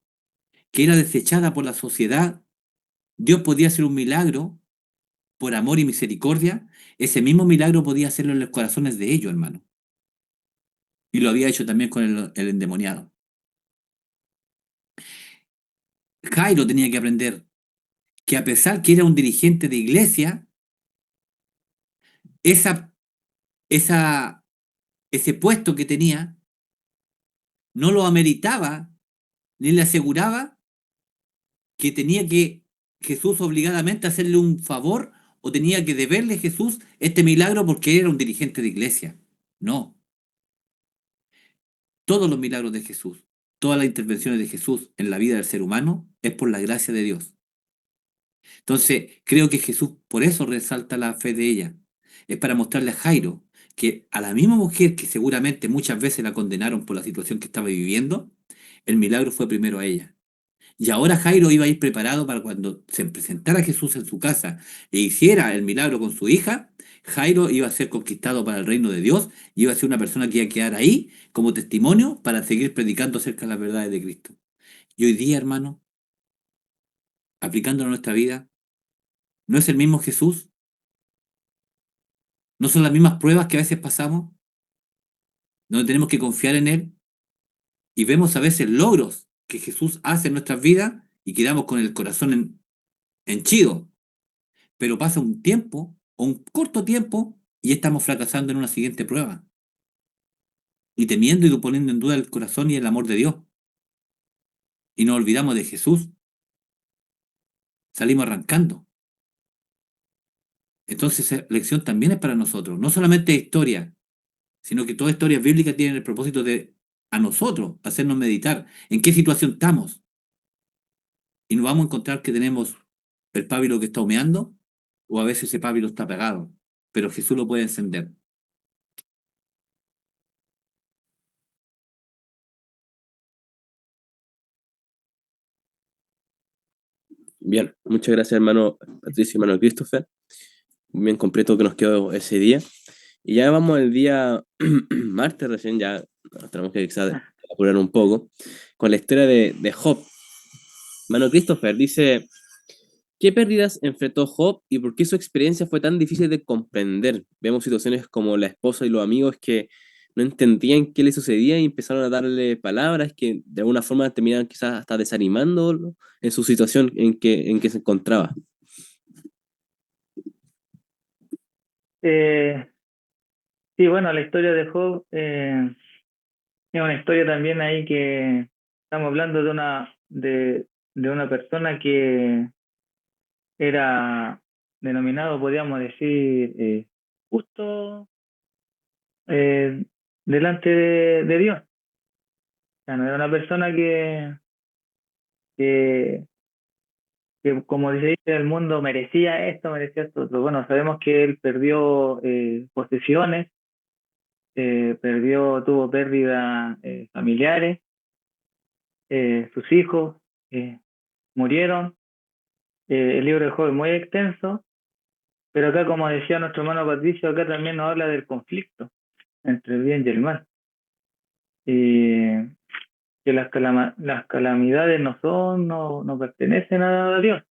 que era desechada por la sociedad, Dios podía hacer un milagro por amor y misericordia, ese mismo milagro podía hacerlo en los corazones de ellos, hermano. Y lo había hecho también con el endemoniado. Jairo tenía que aprender que a pesar que era un dirigente de iglesia, esa, ese puesto que tenía no lo ameritaba ni le aseguraba que tenía que Jesús obligadamente hacerle un favor o tenía que deberle a Jesús este milagro porque era un dirigente de iglesia. No. Todos los milagros de Jesús, todas las intervenciones de Jesús en la vida del ser humano es por la gracia de Dios. Entonces, creo que Jesús por eso resalta la fe de ella. Es para mostrarle a Jairo que a la misma mujer que seguramente muchas veces la condenaron por la situación que estaba viviendo, el milagro fue primero a ella. Y ahora Jairo iba a ir preparado para cuando se presentara Jesús en su casa e hiciera el milagro con su hija, Jairo iba a ser conquistado para el reino de Dios y iba a ser una persona que iba a quedar ahí como testimonio para seguir predicando acerca de las verdades de Cristo. Y hoy día, hermano, aplicándolo a nuestra vida, ¿no es el mismo Jesús? ¿No son las mismas pruebas que a veces pasamos? Donde tenemos que confiar en Él y vemos a veces logros que Jesús hace en nuestras vidas y quedamos con el corazón henchido. Pero pasa un tiempo, o un corto tiempo, y estamos fracasando en una siguiente prueba. Y temiendo y poniendo en duda el corazón y el amor de Dios. Y nos olvidamos de Jesús. Salimos arrancando. Entonces, esa lección también es para nosotros. No solamente historia, sino que todas historias bíblicas tienen el propósito de, a nosotros, hacernos meditar en qué situación estamos. Y nos vamos a encontrar que tenemos el pábilo que está humeando, o a veces ese pábilo está apagado. Pero Jesús lo puede encender. Bien, muchas gracias, hermano Patricio y hermano Christopher. Bien completo que nos quedó ese día. Y ya vamos al día martes recién, ya nos tenemos que quizás apurar un poco, con la historia de Job. Hermano Christopher dice, ¿qué pérdidas enfrentó Job y por qué su experiencia fue tan difícil de comprender? Vemos situaciones como la esposa y los amigos que no entendían qué le sucedía y empezaron a darle palabras que de alguna forma terminaban quizás hasta desanimándolo en su situación en que se encontraba. Sí, bueno, la historia de Job es una historia también ahí que estamos hablando de una persona que era denominado, podríamos decir, justo delante de Dios. O sea, no era una persona que, que, como dice el mundo, merecía esto, merecía esto otro. Bueno, sabemos que él perdió posesiones, tuvo pérdidas familiares, sus hijos murieron. El libro de Job es muy extenso, pero acá, como decía nuestro hermano Patricio, acá también nos habla del conflicto entre el bien y el mal. Y que las calamidades no pertenecen a Dios,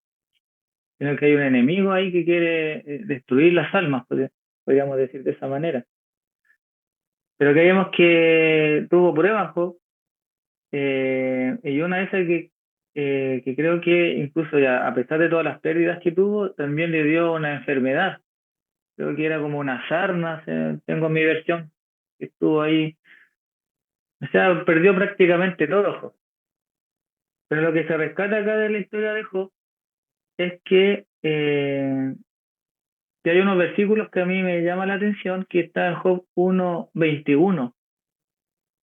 sino que hay un enemigo ahí que quiere destruir las almas. podríamos decir de esa manera. Pero que vemos que tuvo pruebas, Job, y una de esas que creo que incluso ya, a pesar de todas las pérdidas que tuvo, también le dio una enfermedad. Creo que era como una sarna, tengo mi versión, que estuvo ahí. O sea, perdió prácticamente todo, Job. Pero lo que se rescata acá de la historia de Job es que hay unos versículos que a mí me llaman la atención, que está en Job 1:21.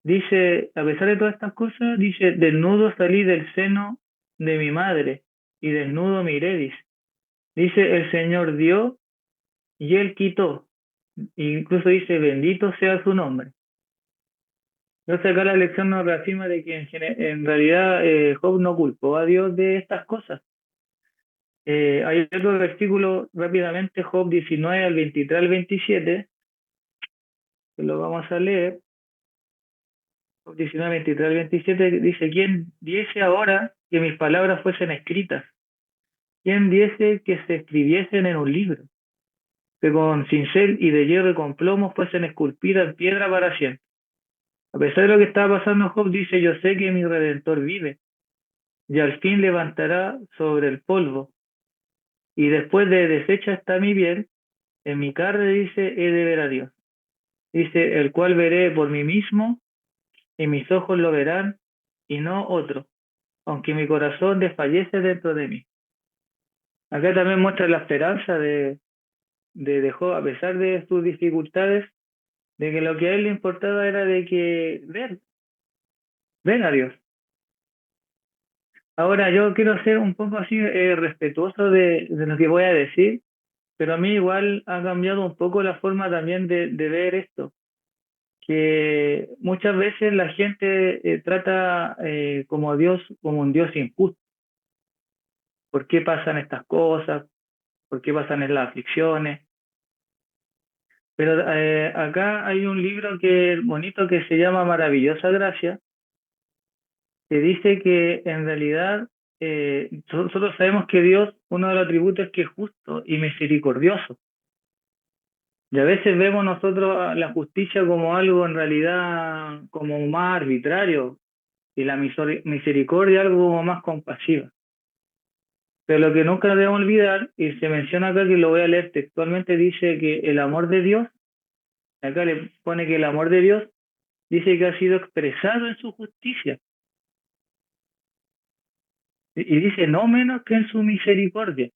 Dice, a pesar de todas estas cosas, dice, desnudo salí del seno de mi madre, y desnudo me iré, dice, el Señor dio y Él quitó. Incluso dice, bendito sea su nombre. Entonces acá la lección nos reafirma de que en realidad Job no culpó a Dios de estas cosas. Hay otro versículo rápidamente, Job 19 al 23 al 27, que lo vamos a leer. Job 19, 23 al 27 dice, ¿quién diese ahora que mis palabras fuesen escritas? ¿Quién diese que se escribiesen en un libro? Que con cincel y de hierro y con plomo fuesen esculpidas en piedra para siempre. A pesar de lo que estaba pasando, Job dice, yo sé que mi Redentor vive, y al fin levantará sobre el polvo. Y después de deshecha está mi piel, en mi carne, dice, he de ver a Dios. Dice, el cual veré por mí mismo, y mis ojos lo verán, y no otro, aunque mi corazón desfallece dentro de mí. Acá también muestra la esperanza de Job, a pesar de sus dificultades, de que lo que a él le importaba era de que ver a Dios. Ahora yo quiero ser un poco así respetuoso de lo que voy a decir, pero a mí igual ha cambiado un poco la forma también de ver esto, que muchas veces la gente trata como a Dios, como un Dios injusto. ¿Por qué pasan estas cosas? ¿Por qué pasan las aflicciones? Pero acá hay un libro que es bonito que se llama Maravillosa Gracia, que dice que en realidad nosotros sabemos que Dios, uno de los atributos es que es justo y misericordioso. Y a veces vemos nosotros la justicia como algo en realidad como más arbitrario y la misericordia algo como más compasiva. Pero lo que nunca debemos olvidar, y se menciona acá que lo voy a leer textualmente, dice que el amor de Dios, acá le pone que el amor de Dios dice que ha sido expresado en su justicia. Y dice no menos que en su misericordia.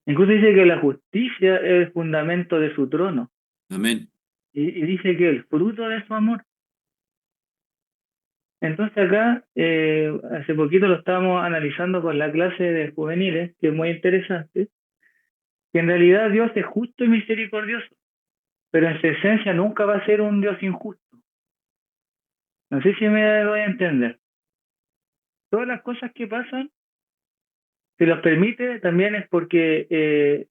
Incluso dice que la justicia es el fundamento de su trono. Amén. Y dice que el fruto de su amor. Entonces acá, hace poquito lo estábamos analizando con la clase de juveniles, que es muy interesante, que en realidad Dios es justo y misericordioso, pero en su esencia nunca va a ser un Dios injusto. No sé si me voy a entender. Todas las cosas que pasan, si los permite, también es porque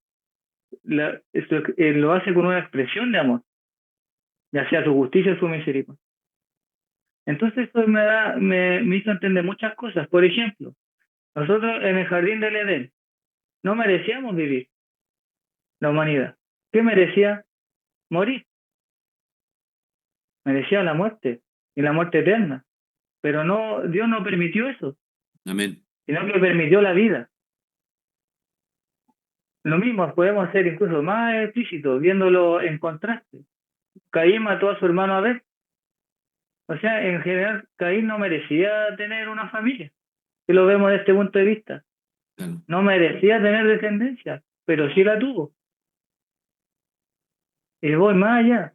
lo hace con una expresión de amor, ya sea su justicia o su misericordia. Entonces esto me hizo entender muchas cosas. Por ejemplo, nosotros en el jardín del Edén no merecíamos vivir, la humanidad. ¿Qué merecía? Morir. Merecía la muerte, y la muerte eterna. Pero no, Dios no permitió eso, Amén. sino que permitió la vida. Lo mismo podemos hacer incluso más explícito, viéndolo en contraste. Caín mató a su hermano Abel. O sea, en general, Caín no merecía tener una familia, si lo vemos desde este punto de vista. Claro. No merecía tener descendencia, pero sí la tuvo. Y voy más allá.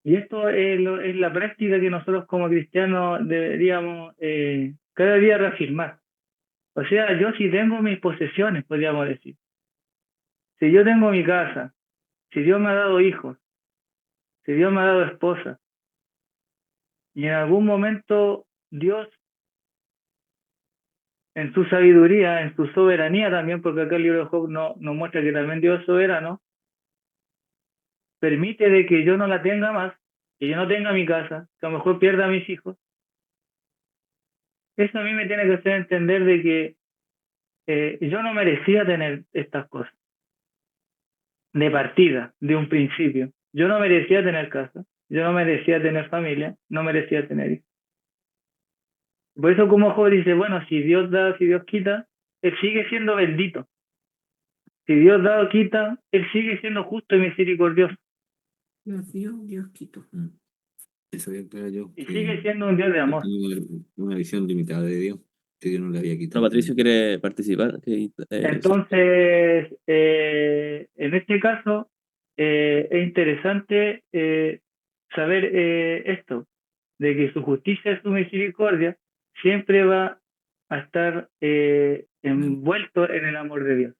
Y esto es la práctica que nosotros como cristianos deberíamos cada día reafirmar. O sea, yo sí tengo mis posesiones, podríamos decir. Si yo tengo mi casa, si Dios me ha dado hijos, si Dios me ha dado esposa, y en algún momento Dios, en su sabiduría, en su soberanía también, porque acá el libro de Job nos muestra que también Dios es soberano, permite de que yo no la tenga más, que yo no tenga mi casa, que a lo mejor pierda a mis hijos. Eso a mí me tiene que hacer entender de que yo no merecía tener estas cosas. de partida, de un principio. Yo no merecía tener casa, yo no merecía tener familia, no merecía tener hijos. Por eso como Job dice, bueno, si Dios da, si Dios quita, Él sigue siendo bendito. Si Dios da o quita, Él sigue siendo justo y misericordioso. Dios quito. Eso había claro yo, Y que sigue siendo un Dios de amor. tenía una visión limitada de Dios, que Dios no le había No, quitado. Patricio quiere participar. Entonces, en este caso, es interesante saber esto, de que su justicia y su misericordia siempre va a estar envuelto en el amor de Dios.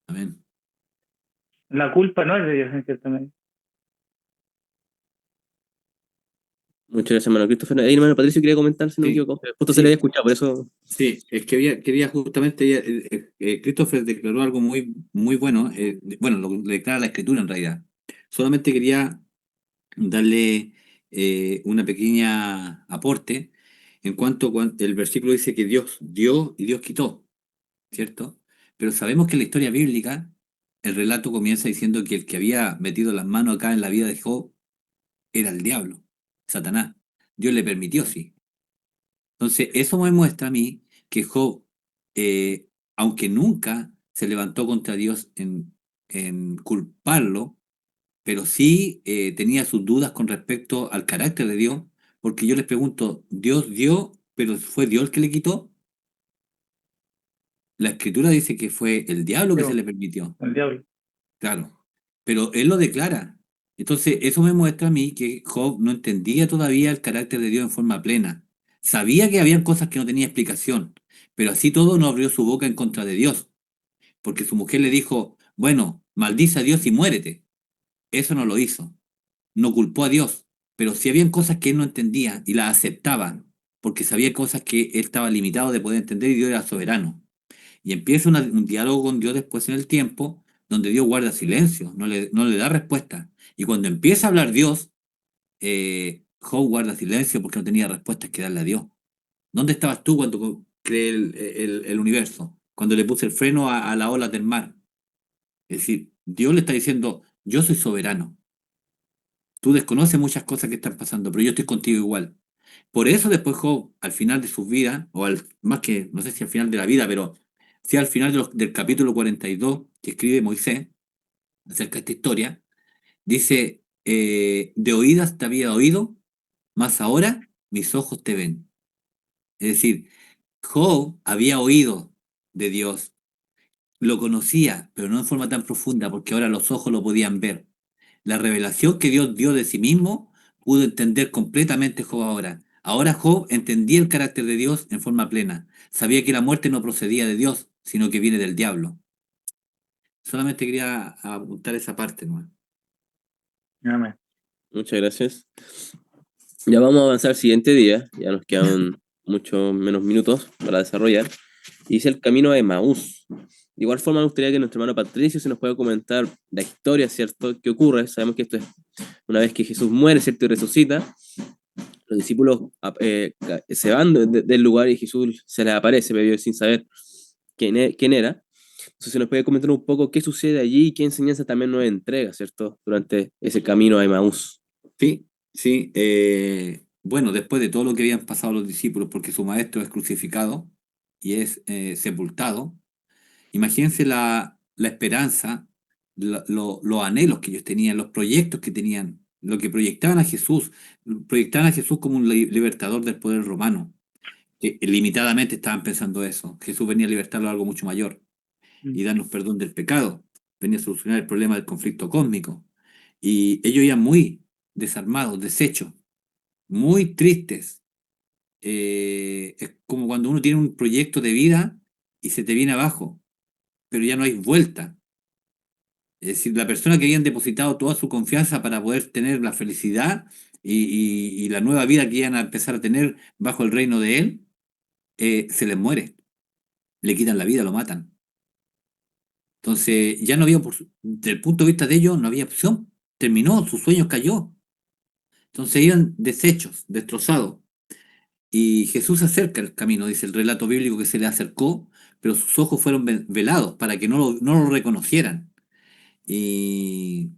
Amén. La culpa no es de Dios, en cierta medida. Muchas gracias, hermano Christopher. Ahí, hermano Patricio quería comentar, si no me Sí. equivoco. Justo Sí. se le había escuchado, por eso. Sí, es que quería justamente, Christopher declaró algo muy, muy bueno, bueno, lo declara la Escritura en realidad. Solamente quería darle una pequeña aporte en cuanto el versículo dice que Dios dio y Dios quitó, ¿cierto? Pero sabemos que en la historia bíblica el relato comienza diciendo que el que había metido las manos acá en la vida de Job era el diablo, Satanás. Dios le permitió, sí. Entonces, eso me muestra a mí que Job, aunque nunca se levantó contra Dios en culparlo, pero sí tenía sus dudas con respecto al carácter de Dios, porque yo les pregunto, ¿Dios dio, pero fue Dios el que le quitó? La Escritura dice que fue el diablo que se Dios, le permitió, el diablo. claro, pero él lo declara. Entonces, eso me muestra a mí que Job no entendía todavía el carácter de Dios en forma plena. Sabía que había cosas que no tenía explicación, pero así todo no abrió su boca en contra de Dios, porque su mujer le dijo, bueno, maldice a Dios y muérete. Eso no lo hizo. No culpó a Dios, pero sí habían cosas que él no entendía y las aceptaba, porque sabía cosas que él estaba limitado de poder entender y Dios era soberano. Y empieza un diálogo con Dios después en el tiempo, donde Dios guarda silencio, no le da respuesta. Y cuando empieza a hablar Dios, Job guarda silencio porque no tenía respuestas que darle a Dios. ¿Dónde estabas tú cuando creé el universo? Cuando le puse el freno a las olas del mar. Es decir, Dios le está diciendo, yo soy soberano. Tú desconoces muchas cosas que están pasando, pero yo estoy contigo igual. Por eso después Job, al final de su vida, más que, no sé si al final de la vida, pero sí al final del capítulo 42 que escribe Moisés acerca de esta historia, dice, de oídas te había oído, mas ahora mis ojos te ven. Es decir, Job había oído de Dios, lo conocía, pero no en forma tan profunda, porque ahora los ojos lo podían ver. La revelación que Dios dio de sí mismo pudo entender completamente Job ahora. Ahora Job entendía el carácter de Dios en forma plena. Sabía que la muerte no procedía de Dios, sino que viene del diablo. Solamente quería apuntar esa parte, ¿no? Amén. Muchas gracias. Ya vamos a avanzar al siguiente día. Ya nos quedan muchos menos minutos para desarrollar. Y es el camino a Emaús. De igual forma, me gustaría que nuestro hermano Patricio se nos pueda comentar la historia, ¿cierto? ¿Qué ocurre? Sabemos que esto es una vez que Jesús muere, ¿cierto? Y resucita. Los discípulos se van del lugar y Jesús se les aparece, pero ellos sin saber quién era. Entonces, se nos puede comentar un poco qué sucede allí y qué enseñanza también nos entrega, ¿cierto? Durante ese camino a Emaús. Sí, sí. Bueno, después de todo lo que habían pasado los discípulos, porque su maestro es crucificado y es sepultado, imagínense la esperanza, los anhelos que ellos tenían, los proyectos que tenían, lo que proyectaban a Jesús como un libertador del poder romano. Que limitadamente estaban pensando eso. Jesús venía a libertarlo a algo mucho mayor y darnos perdón del pecado. Venía a solucionar el problema del conflicto cósmico. Y ellos iban muy desarmados, deshechos, muy tristes. Es como cuando uno tiene un proyecto de vida y se te viene abajo, pero ya no hay vuelta. Es decir, la persona que habían depositado toda su confianza para poder tener la felicidad y la nueva vida que iban a empezar a tener bajo el reino de Él, se les muere, le quitan la vida, lo matan. Entonces, ya no había, desde el punto de vista de ellos, no había opción. Terminó, sus sueños cayó. Entonces iban deshechos, destrozados. Y Jesús se acerca al camino, dice el relato bíblico que se le acercó, pero sus ojos fueron velados para que no lo reconocieran. Y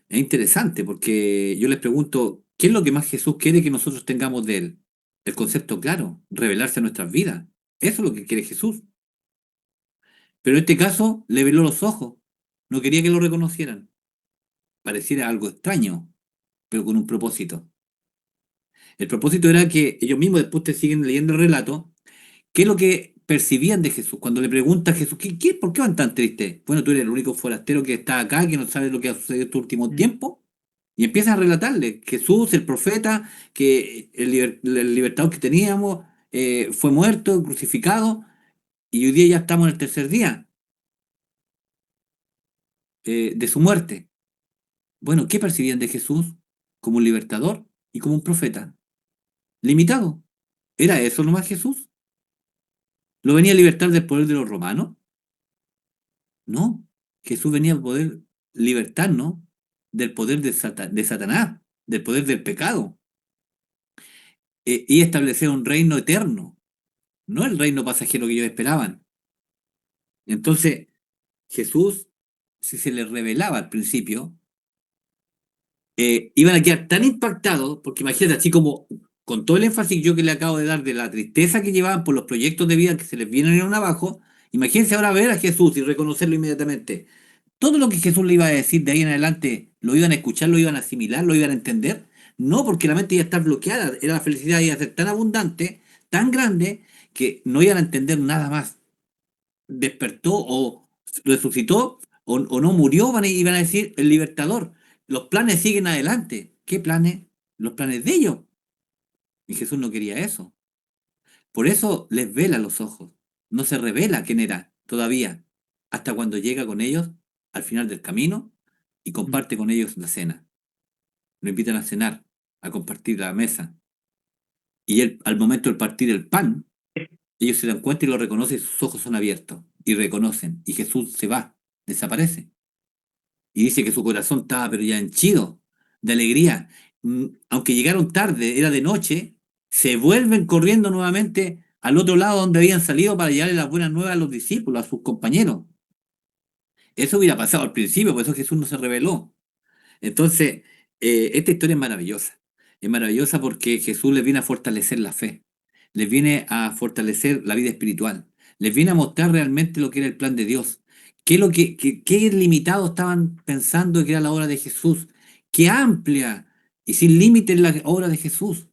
es interesante porque yo les pregunto, ¿qué es lo que más Jesús quiere que nosotros tengamos de Él? El concepto claro, revelarse a nuestras vidas. Eso es lo que quiere Jesús. Pero en este caso le veló los ojos. No quería que lo reconocieran. Pareciera algo extraño, pero con un propósito. El propósito era que ellos mismos después te siguen leyendo el relato. ¿Qué es lo que percibían de Jesús? Cuando le pregunta a Jesús, ¿por qué van tan tristes? Bueno, tú eres el único forastero que está acá, que no sabe lo que ha sucedido en tu último Mm. tiempo. Y empiezan a relatarle, Jesús, el profeta, que el libertador que teníamos fue muerto, crucificado, y hoy día ya estamos en el tercer día de su muerte. Bueno, ¿qué percibían de Jesús? Como un libertador y como un profeta. Limitado. ¿Era eso nomás Jesús? ¿Lo venía a libertar del poder de los romanos? No, Jesús venía a poder libertarnos del poder de Satanás, del poder del pecado, y establecer un reino eterno, no el reino pasajero que ellos esperaban. Entonces, Jesús, si se les revelaba al principio, iban a quedar tan impactados, porque imagínate, así como con todo el énfasis yo que le acabo de dar de la tristeza que llevaban por los proyectos de vida que se les vienen abajo, imagínense ahora ver a Jesús y reconocerlo inmediatamente. Todo lo que Jesús le iba a decir de ahí en adelante, lo iban a escuchar, lo iban a asimilar, lo iban a entender. No, porque la mente iba a estar bloqueada, era la felicidad iba a ser tan abundante, tan grande, que no iban a entender nada más. Despertó o resucitó o no murió, iban a decir el libertador. Los planes siguen adelante. ¿Qué planes? Los planes de ellos. Y Jesús no quería eso. Por eso les vela los ojos. No se revela quién era todavía, hasta cuando llega con ellos al final del camino y Mm. comparte con ellos la cena. Lo invitan a cenar, a compartir la mesa. Y él, al momento de partir el pan, ellos se dan cuenta y lo reconocen y sus ojos son abiertos. Y reconocen. Y Jesús se va, desaparece. Y dice que su corazón estaba pero ya henchido de alegría. Aunque llegaron tarde, era de noche, se vuelven corriendo nuevamente al otro lado donde habían salido para llevarle las buenas nuevas a los discípulos, a sus compañeros. Eso hubiera pasado al principio, por eso Jesús no se reveló. Entonces, esta historia es maravillosa. Es maravillosa porque Jesús les viene a fortalecer la fe, les viene a fortalecer la vida espiritual, les viene a mostrar realmente lo que era el plan de Dios, qué limitado estaban pensando que era la obra de Jesús, qué amplia y sin límite es la obra de Jesús.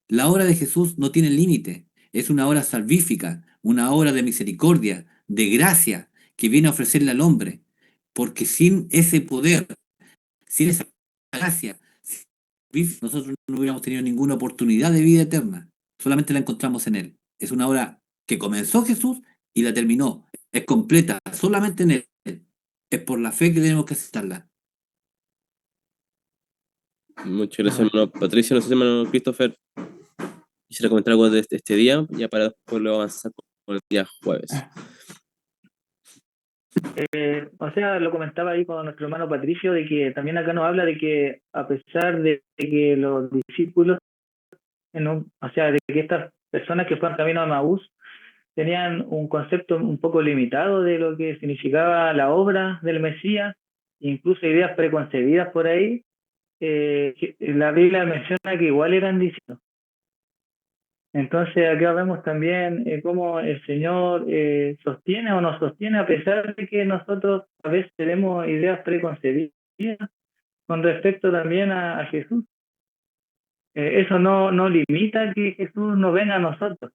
La obra de Jesús no tiene límite, es una obra salvífica, una obra de misericordia, de gracia, que viene a ofrecerle al hombre, porque sin ese poder, sin esa gracia, nosotros no hubiéramos tenido ninguna oportunidad de vida eterna. Solamente la encontramos en Él. Es una obra que comenzó Jesús y la terminó. Es completa, solamente en Él. Es por la fe que tenemos que aceptarla. Muchas gracias, hermano Patricio. No sé si hermano Christopher quisiera comentar algo de este día, ya para después luego avanzar con el día jueves. O sea, lo comentaba ahí con nuestro hermano Patricio, de que también acá nos habla de que a pesar de que los discípulos, o sea, de que estas personas que fueron camino a Maús tenían un concepto un poco limitado de lo que significaba la obra del Mesías, incluso ideas preconcebidas por ahí, la Biblia menciona que igual eran discípulos. Entonces acá vemos también cómo el Señor sostiene o nos sostiene a pesar de que nosotros a veces tenemos ideas preconcebidas con respecto también a Jesús. Eso no limita que Jesús no venga a nosotros.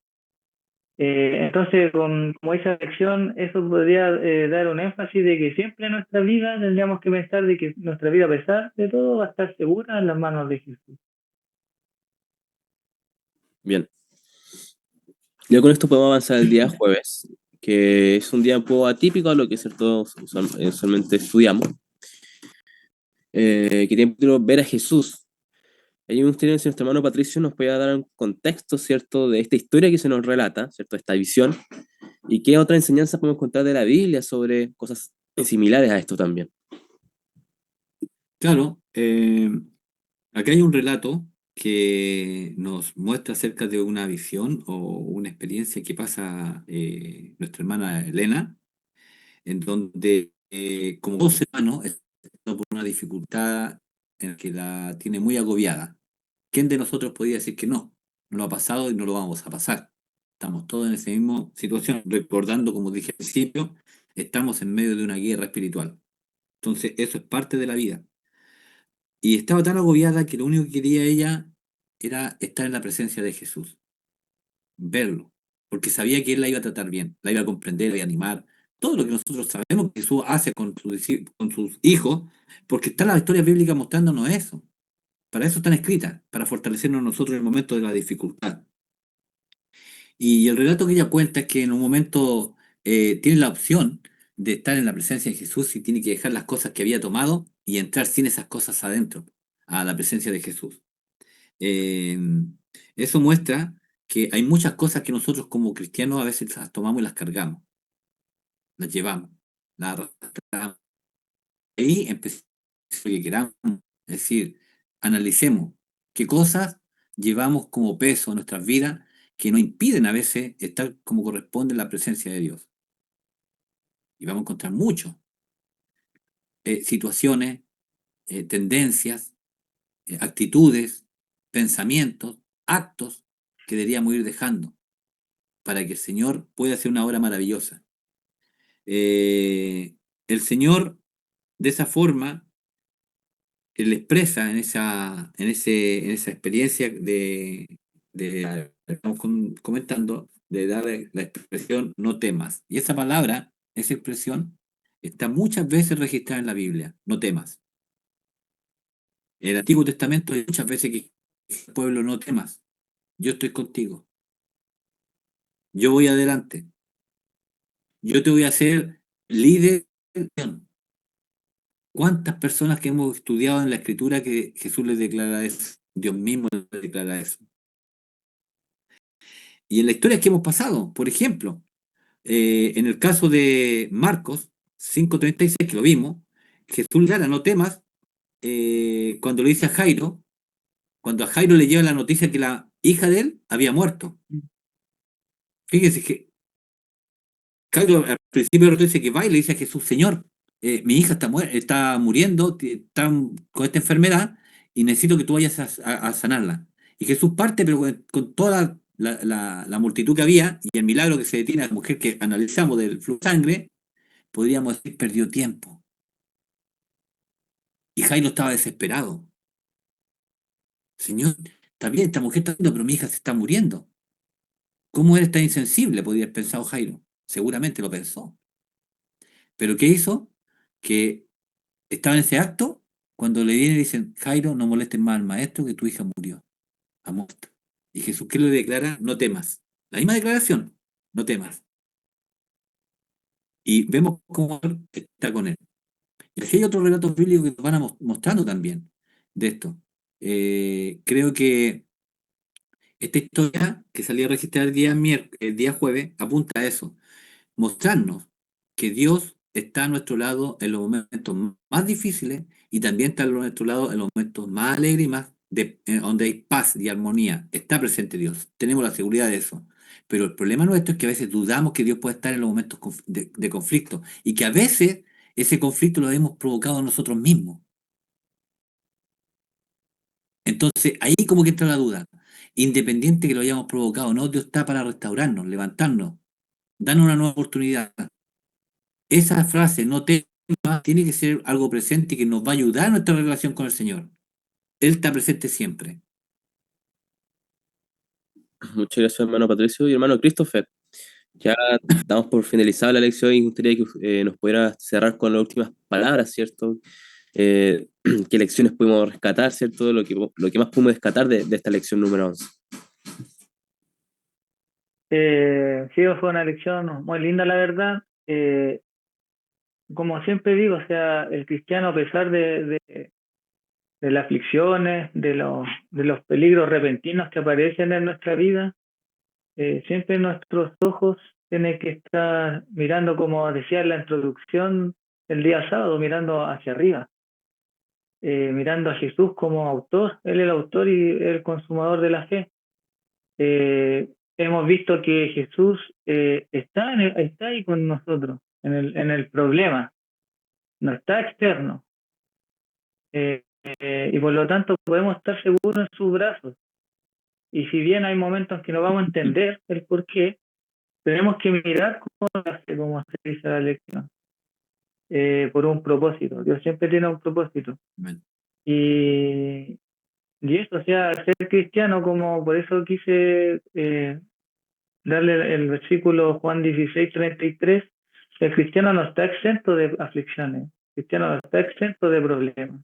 Entonces, como esa lección, eso podría dar un énfasis de que siempre en nuestra vida tendríamos que pensar de que nuestra vida, a pesar de todo, va a estar segura en las manos de Jesús. Bien. Ya con esto podemos avanzar al día jueves, que es un día un poco atípico a lo que cierto usualmente estudiamos, que tiene el título Ver a Jesús. Hay un misterio, si nuestro hermano Patricio nos puede dar un contexto, ¿cierto?, de esta historia que se nos relata, ¿cierto?, esta visión, y qué otra enseñanza podemos contar de la Biblia sobre cosas similares a esto también. Claro, acá hay un relato que nos muestra acerca de una visión o una experiencia que pasa nuestra hermana Elena, en donde como dos hermanos por una dificultad en que la tiene muy agobiada. ¿Quién de nosotros podría decir que no? No lo ha pasado y no lo vamos a pasar. Estamos todos en esa misma situación, recordando, como dije al principio, estamos en medio de una guerra espiritual. Entonces, eso es parte de la vida. Y estaba tan agobiada que lo único que quería ella era estar en la presencia de Jesús, verlo, porque sabía que Él la iba a tratar bien, la iba a comprender, la iba a animar. Todo lo que nosotros sabemos que Jesús hace con sus hijos, porque está la historia bíblica mostrándonos eso. Para eso están escritas, para fortalecernos nosotros en el momento de la dificultad. Y el relato que ella cuenta es que en un momento tiene la opción de estar en la presencia de Jesús y tiene que dejar las cosas que había tomado y entrar sin esas cosas adentro, a la presencia de Jesús. Eh, Eso muestra que hay muchas cosas que nosotros como cristianos a veces las tomamos y las cargamos, las llevamos, las arrastramos. Ahí empezamos lo que queramos, es decir, analicemos qué cosas llevamos como peso en nuestras vidas que nos impiden a veces estar como corresponde en la presencia de Dios. Y vamos a encontrar muchas situaciones, tendencias, actitudes, pensamientos, actos que deberíamos ir dejando para que el Señor pueda hacer una obra maravillosa. El Señor, de esa forma, Él expresa en esa experiencia estamos comentando, de dar la expresión no temas. Y esa palabra, esa expresión, está muchas veces registrada en la Biblia, no temas. En el Antiguo Testamento hay muchas veces que el pueblo no temas, yo estoy contigo, yo voy adelante, yo te voy a hacer líder. ¿Cuántas personas que hemos estudiado en la Escritura que Jesús les declara eso? Dios mismo les declara eso. Y en la historia que hemos pasado, por ejemplo, en el caso de Marcos 5:36, que lo vimos, Jesús le declara, no temas, cuando le dice a Jairo, cuando a Jairo le lleva la noticia que la hija de él había muerto. Fíjense que Jairo al principio dice que va y le dice a Jesús, Señor, mi hija está muriendo, está con esta enfermedad y necesito que tú vayas a sanarla. Y Jesús parte, pero con toda la multitud que había y el milagro que se detiene a la mujer que analizamos del flujo de sangre, podríamos decir, perdió tiempo. Y Jairo estaba desesperado. Señor, está bien, esta mujer está muriendo, pero mi hija se está muriendo. ¿Cómo eres tan insensible? Podría haber pensado Jairo. Seguramente lo pensó. Pero ¿qué hizo? Que estaba en ese acto cuando le vienen y dicen, Jairo, no molestes más al maestro que tu hija murió. Ha muerto. Y Jesús, ¿qué le declara? No temas. La misma declaración, no temas. Y vemos cómo él está con él. Y aquí hay otros relatos bíblicos que nos van mostrando también de esto. Creo que esta historia que salía a registrar el día jueves apunta a eso, mostrarnos que Dios está a nuestro lado en los momentos más difíciles y también está a nuestro lado en los momentos más alegres y más donde hay paz y armonía. Está presente Dios, tenemos la seguridad de eso. Pero el problema nuestro es que a veces dudamos que Dios puede estar en los momentos de conflicto y que a veces ese conflicto lo hemos provocado nosotros mismos. Entonces, ahí como que entra la duda. Independiente que lo hayamos provocado, no, Dios está para restaurarnos, levantarnos, darnos una nueva oportunidad. Esa frase, no temas, tiene que ser algo presente y que nos va a ayudar en nuestra relación con el Señor. Él está presente siempre. Muchas gracias, hermano Patricio y hermano Christopher. Ya estamos por finalizar la lección y me gustaría que nos pudiera cerrar con las últimas palabras, ¿cierto? ¿Qué lecciones pudimos rescatar, ¿cierto? Lo que más pudimos rescatar de esta lección número 11. Sí, fue una lección muy linda, la verdad. Como siempre digo, o sea, el cristiano, a pesar de las aflicciones, de los peligros repentinos que aparecen en nuestra vida, siempre nuestros ojos tienen que estar mirando, como decía en la introducción el día sábado, mirando hacia arriba, mirando a Jesús como autor. Él es el autor y el consumador de la fe. Hemos visto que Jesús está ahí con nosotros en el problema, no está externo. y por lo tanto podemos estar seguros en sus brazos. Y si bien hay momentos que no vamos a entender el por qué, tenemos que mirar cómo se dice la lección, por un propósito. Dios siempre tiene un propósito. Amén. Y eso, o sea, ser cristiano, como por eso quise darle el versículo Juan 16:33, el cristiano no está exento de aflicciones, el cristiano no está exento de problemas.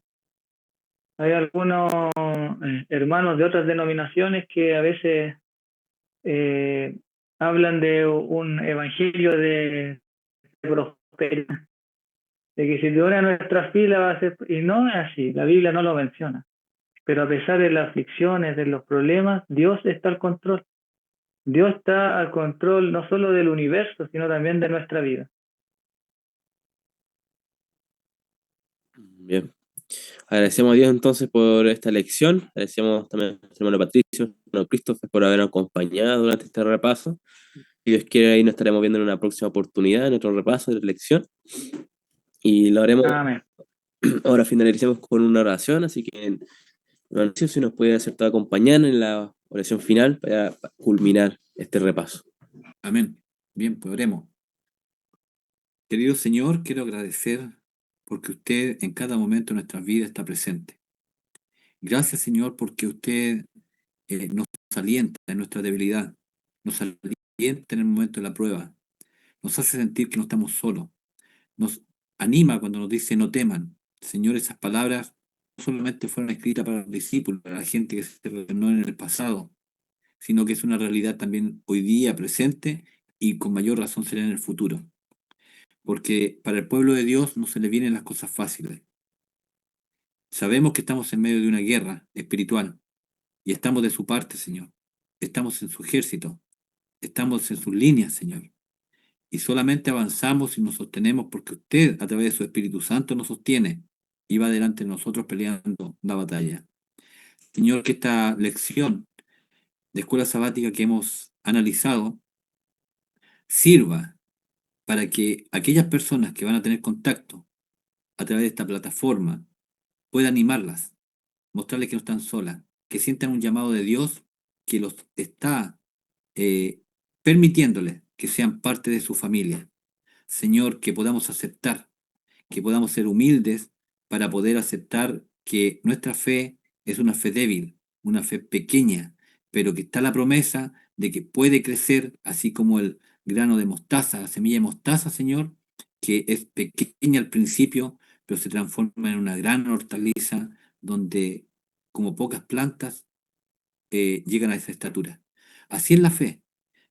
Hay algunos hermanos de otras denominaciones que a veces hablan de un evangelio de prosperidad, de que si te une a nuestra fila va a ser, y no es así, la Biblia no lo menciona, pero a pesar de las aflicciones, de los problemas, Dios está al control. Dios está al control no solo del universo, sino también de nuestra vida. Bien. Agradecemos a Dios entonces por esta lección. Agradecemos también a nuestro hermano Patricio, hermano Christopher, por habernos acompañado durante este repaso. Si Dios quiere, ahí nos estaremos viendo en una próxima oportunidad, en otro repaso de la lección. Y lo haremos. Amén. Ahora finalicemos con una oración, así que, hermano, si nos puede aceptar acompañar en la oración final para culminar este repaso. Amén. Bien, pues oremos. Querido Señor, quiero agradecer porque usted en cada momento de nuestra vida está presente. Gracias, Señor, porque usted nos alienta en nuestra debilidad, nos alienta en el momento de la prueba, nos hace sentir que no estamos solos, nos anima cuando nos dice no teman. Señor, esas palabras no solamente fueron escritas para los discípulos, para la gente que se reunió en el pasado, sino que es una realidad también hoy día presente y con mayor razón será en el futuro. Porque para el pueblo de Dios no se le vienen las cosas fáciles. Sabemos que estamos en medio de una guerra espiritual y estamos de su parte, Señor. Estamos en su ejército, estamos en sus líneas, Señor. Y solamente avanzamos y nos sostenemos porque usted, a través de su Espíritu Santo, nos sostiene y va delante de nosotros peleando la batalla. Señor, que esta lección de escuela sabática que hemos analizado sirva para que aquellas personas que van a tener contacto a través de esta plataforma pueda animarlas, mostrarles que no están solas, que sientan un llamado de Dios que los está permitiéndoles que sean parte de su familia. Señor, que podamos aceptar, que podamos ser humildes para poder aceptar que nuestra fe es una fe débil, una fe pequeña, pero que está la promesa de que puede crecer, así como el grano de mostaza, la semilla de mostaza, Señor, que es pequeña al principio, pero se transforma en una gran hortaliza donde, como pocas plantas, llegan a esa estatura. Así es la fe,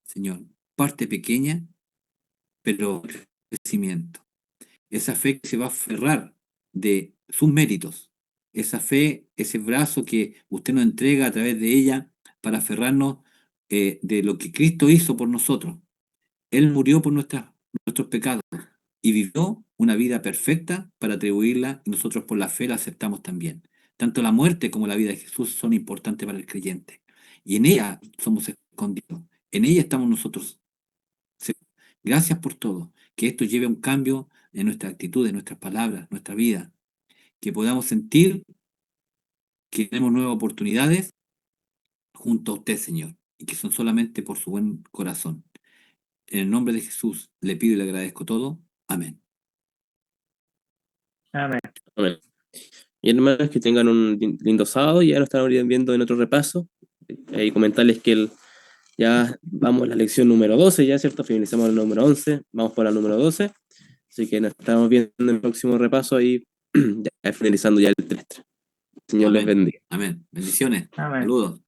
Señor, parte pequeña, pero crecimiento. Esa fe que se va a aferrar de sus méritos, esa fe, ese brazo que usted nos entrega a través de ella para aferrarnos de lo que Cristo hizo por nosotros. Él murió por nuestros pecados y vivió una vida perfecta para atribuirla y nosotros por la fe la aceptamos también. Tanto la muerte como la vida de Jesús son importantes para el creyente. Y en ella somos escondidos. En ella estamos nosotros. Gracias por todo. Que esto lleve a un cambio en nuestra actitud, en nuestras palabras, nuestra vida. Que podamos sentir que tenemos nuevas oportunidades junto a usted, Señor. Y que son solamente por su buen corazón. En el nombre de Jesús le pido y le agradezco todo. Amén. Amén. Amén. Y hermanos, que tengan un lindo sábado y ya nos estamos viendo en otro repaso. Y comentarles que ya vamos a la lección número 12, ya, ¿cierto? Finalizamos el número 11, vamos por la número 12. Así que nos estamos viendo en el próximo repaso y ya finalizando ya el trimestre. Señor les Amén. bendiga. Amén. Bendiciones. Amén. Saludos.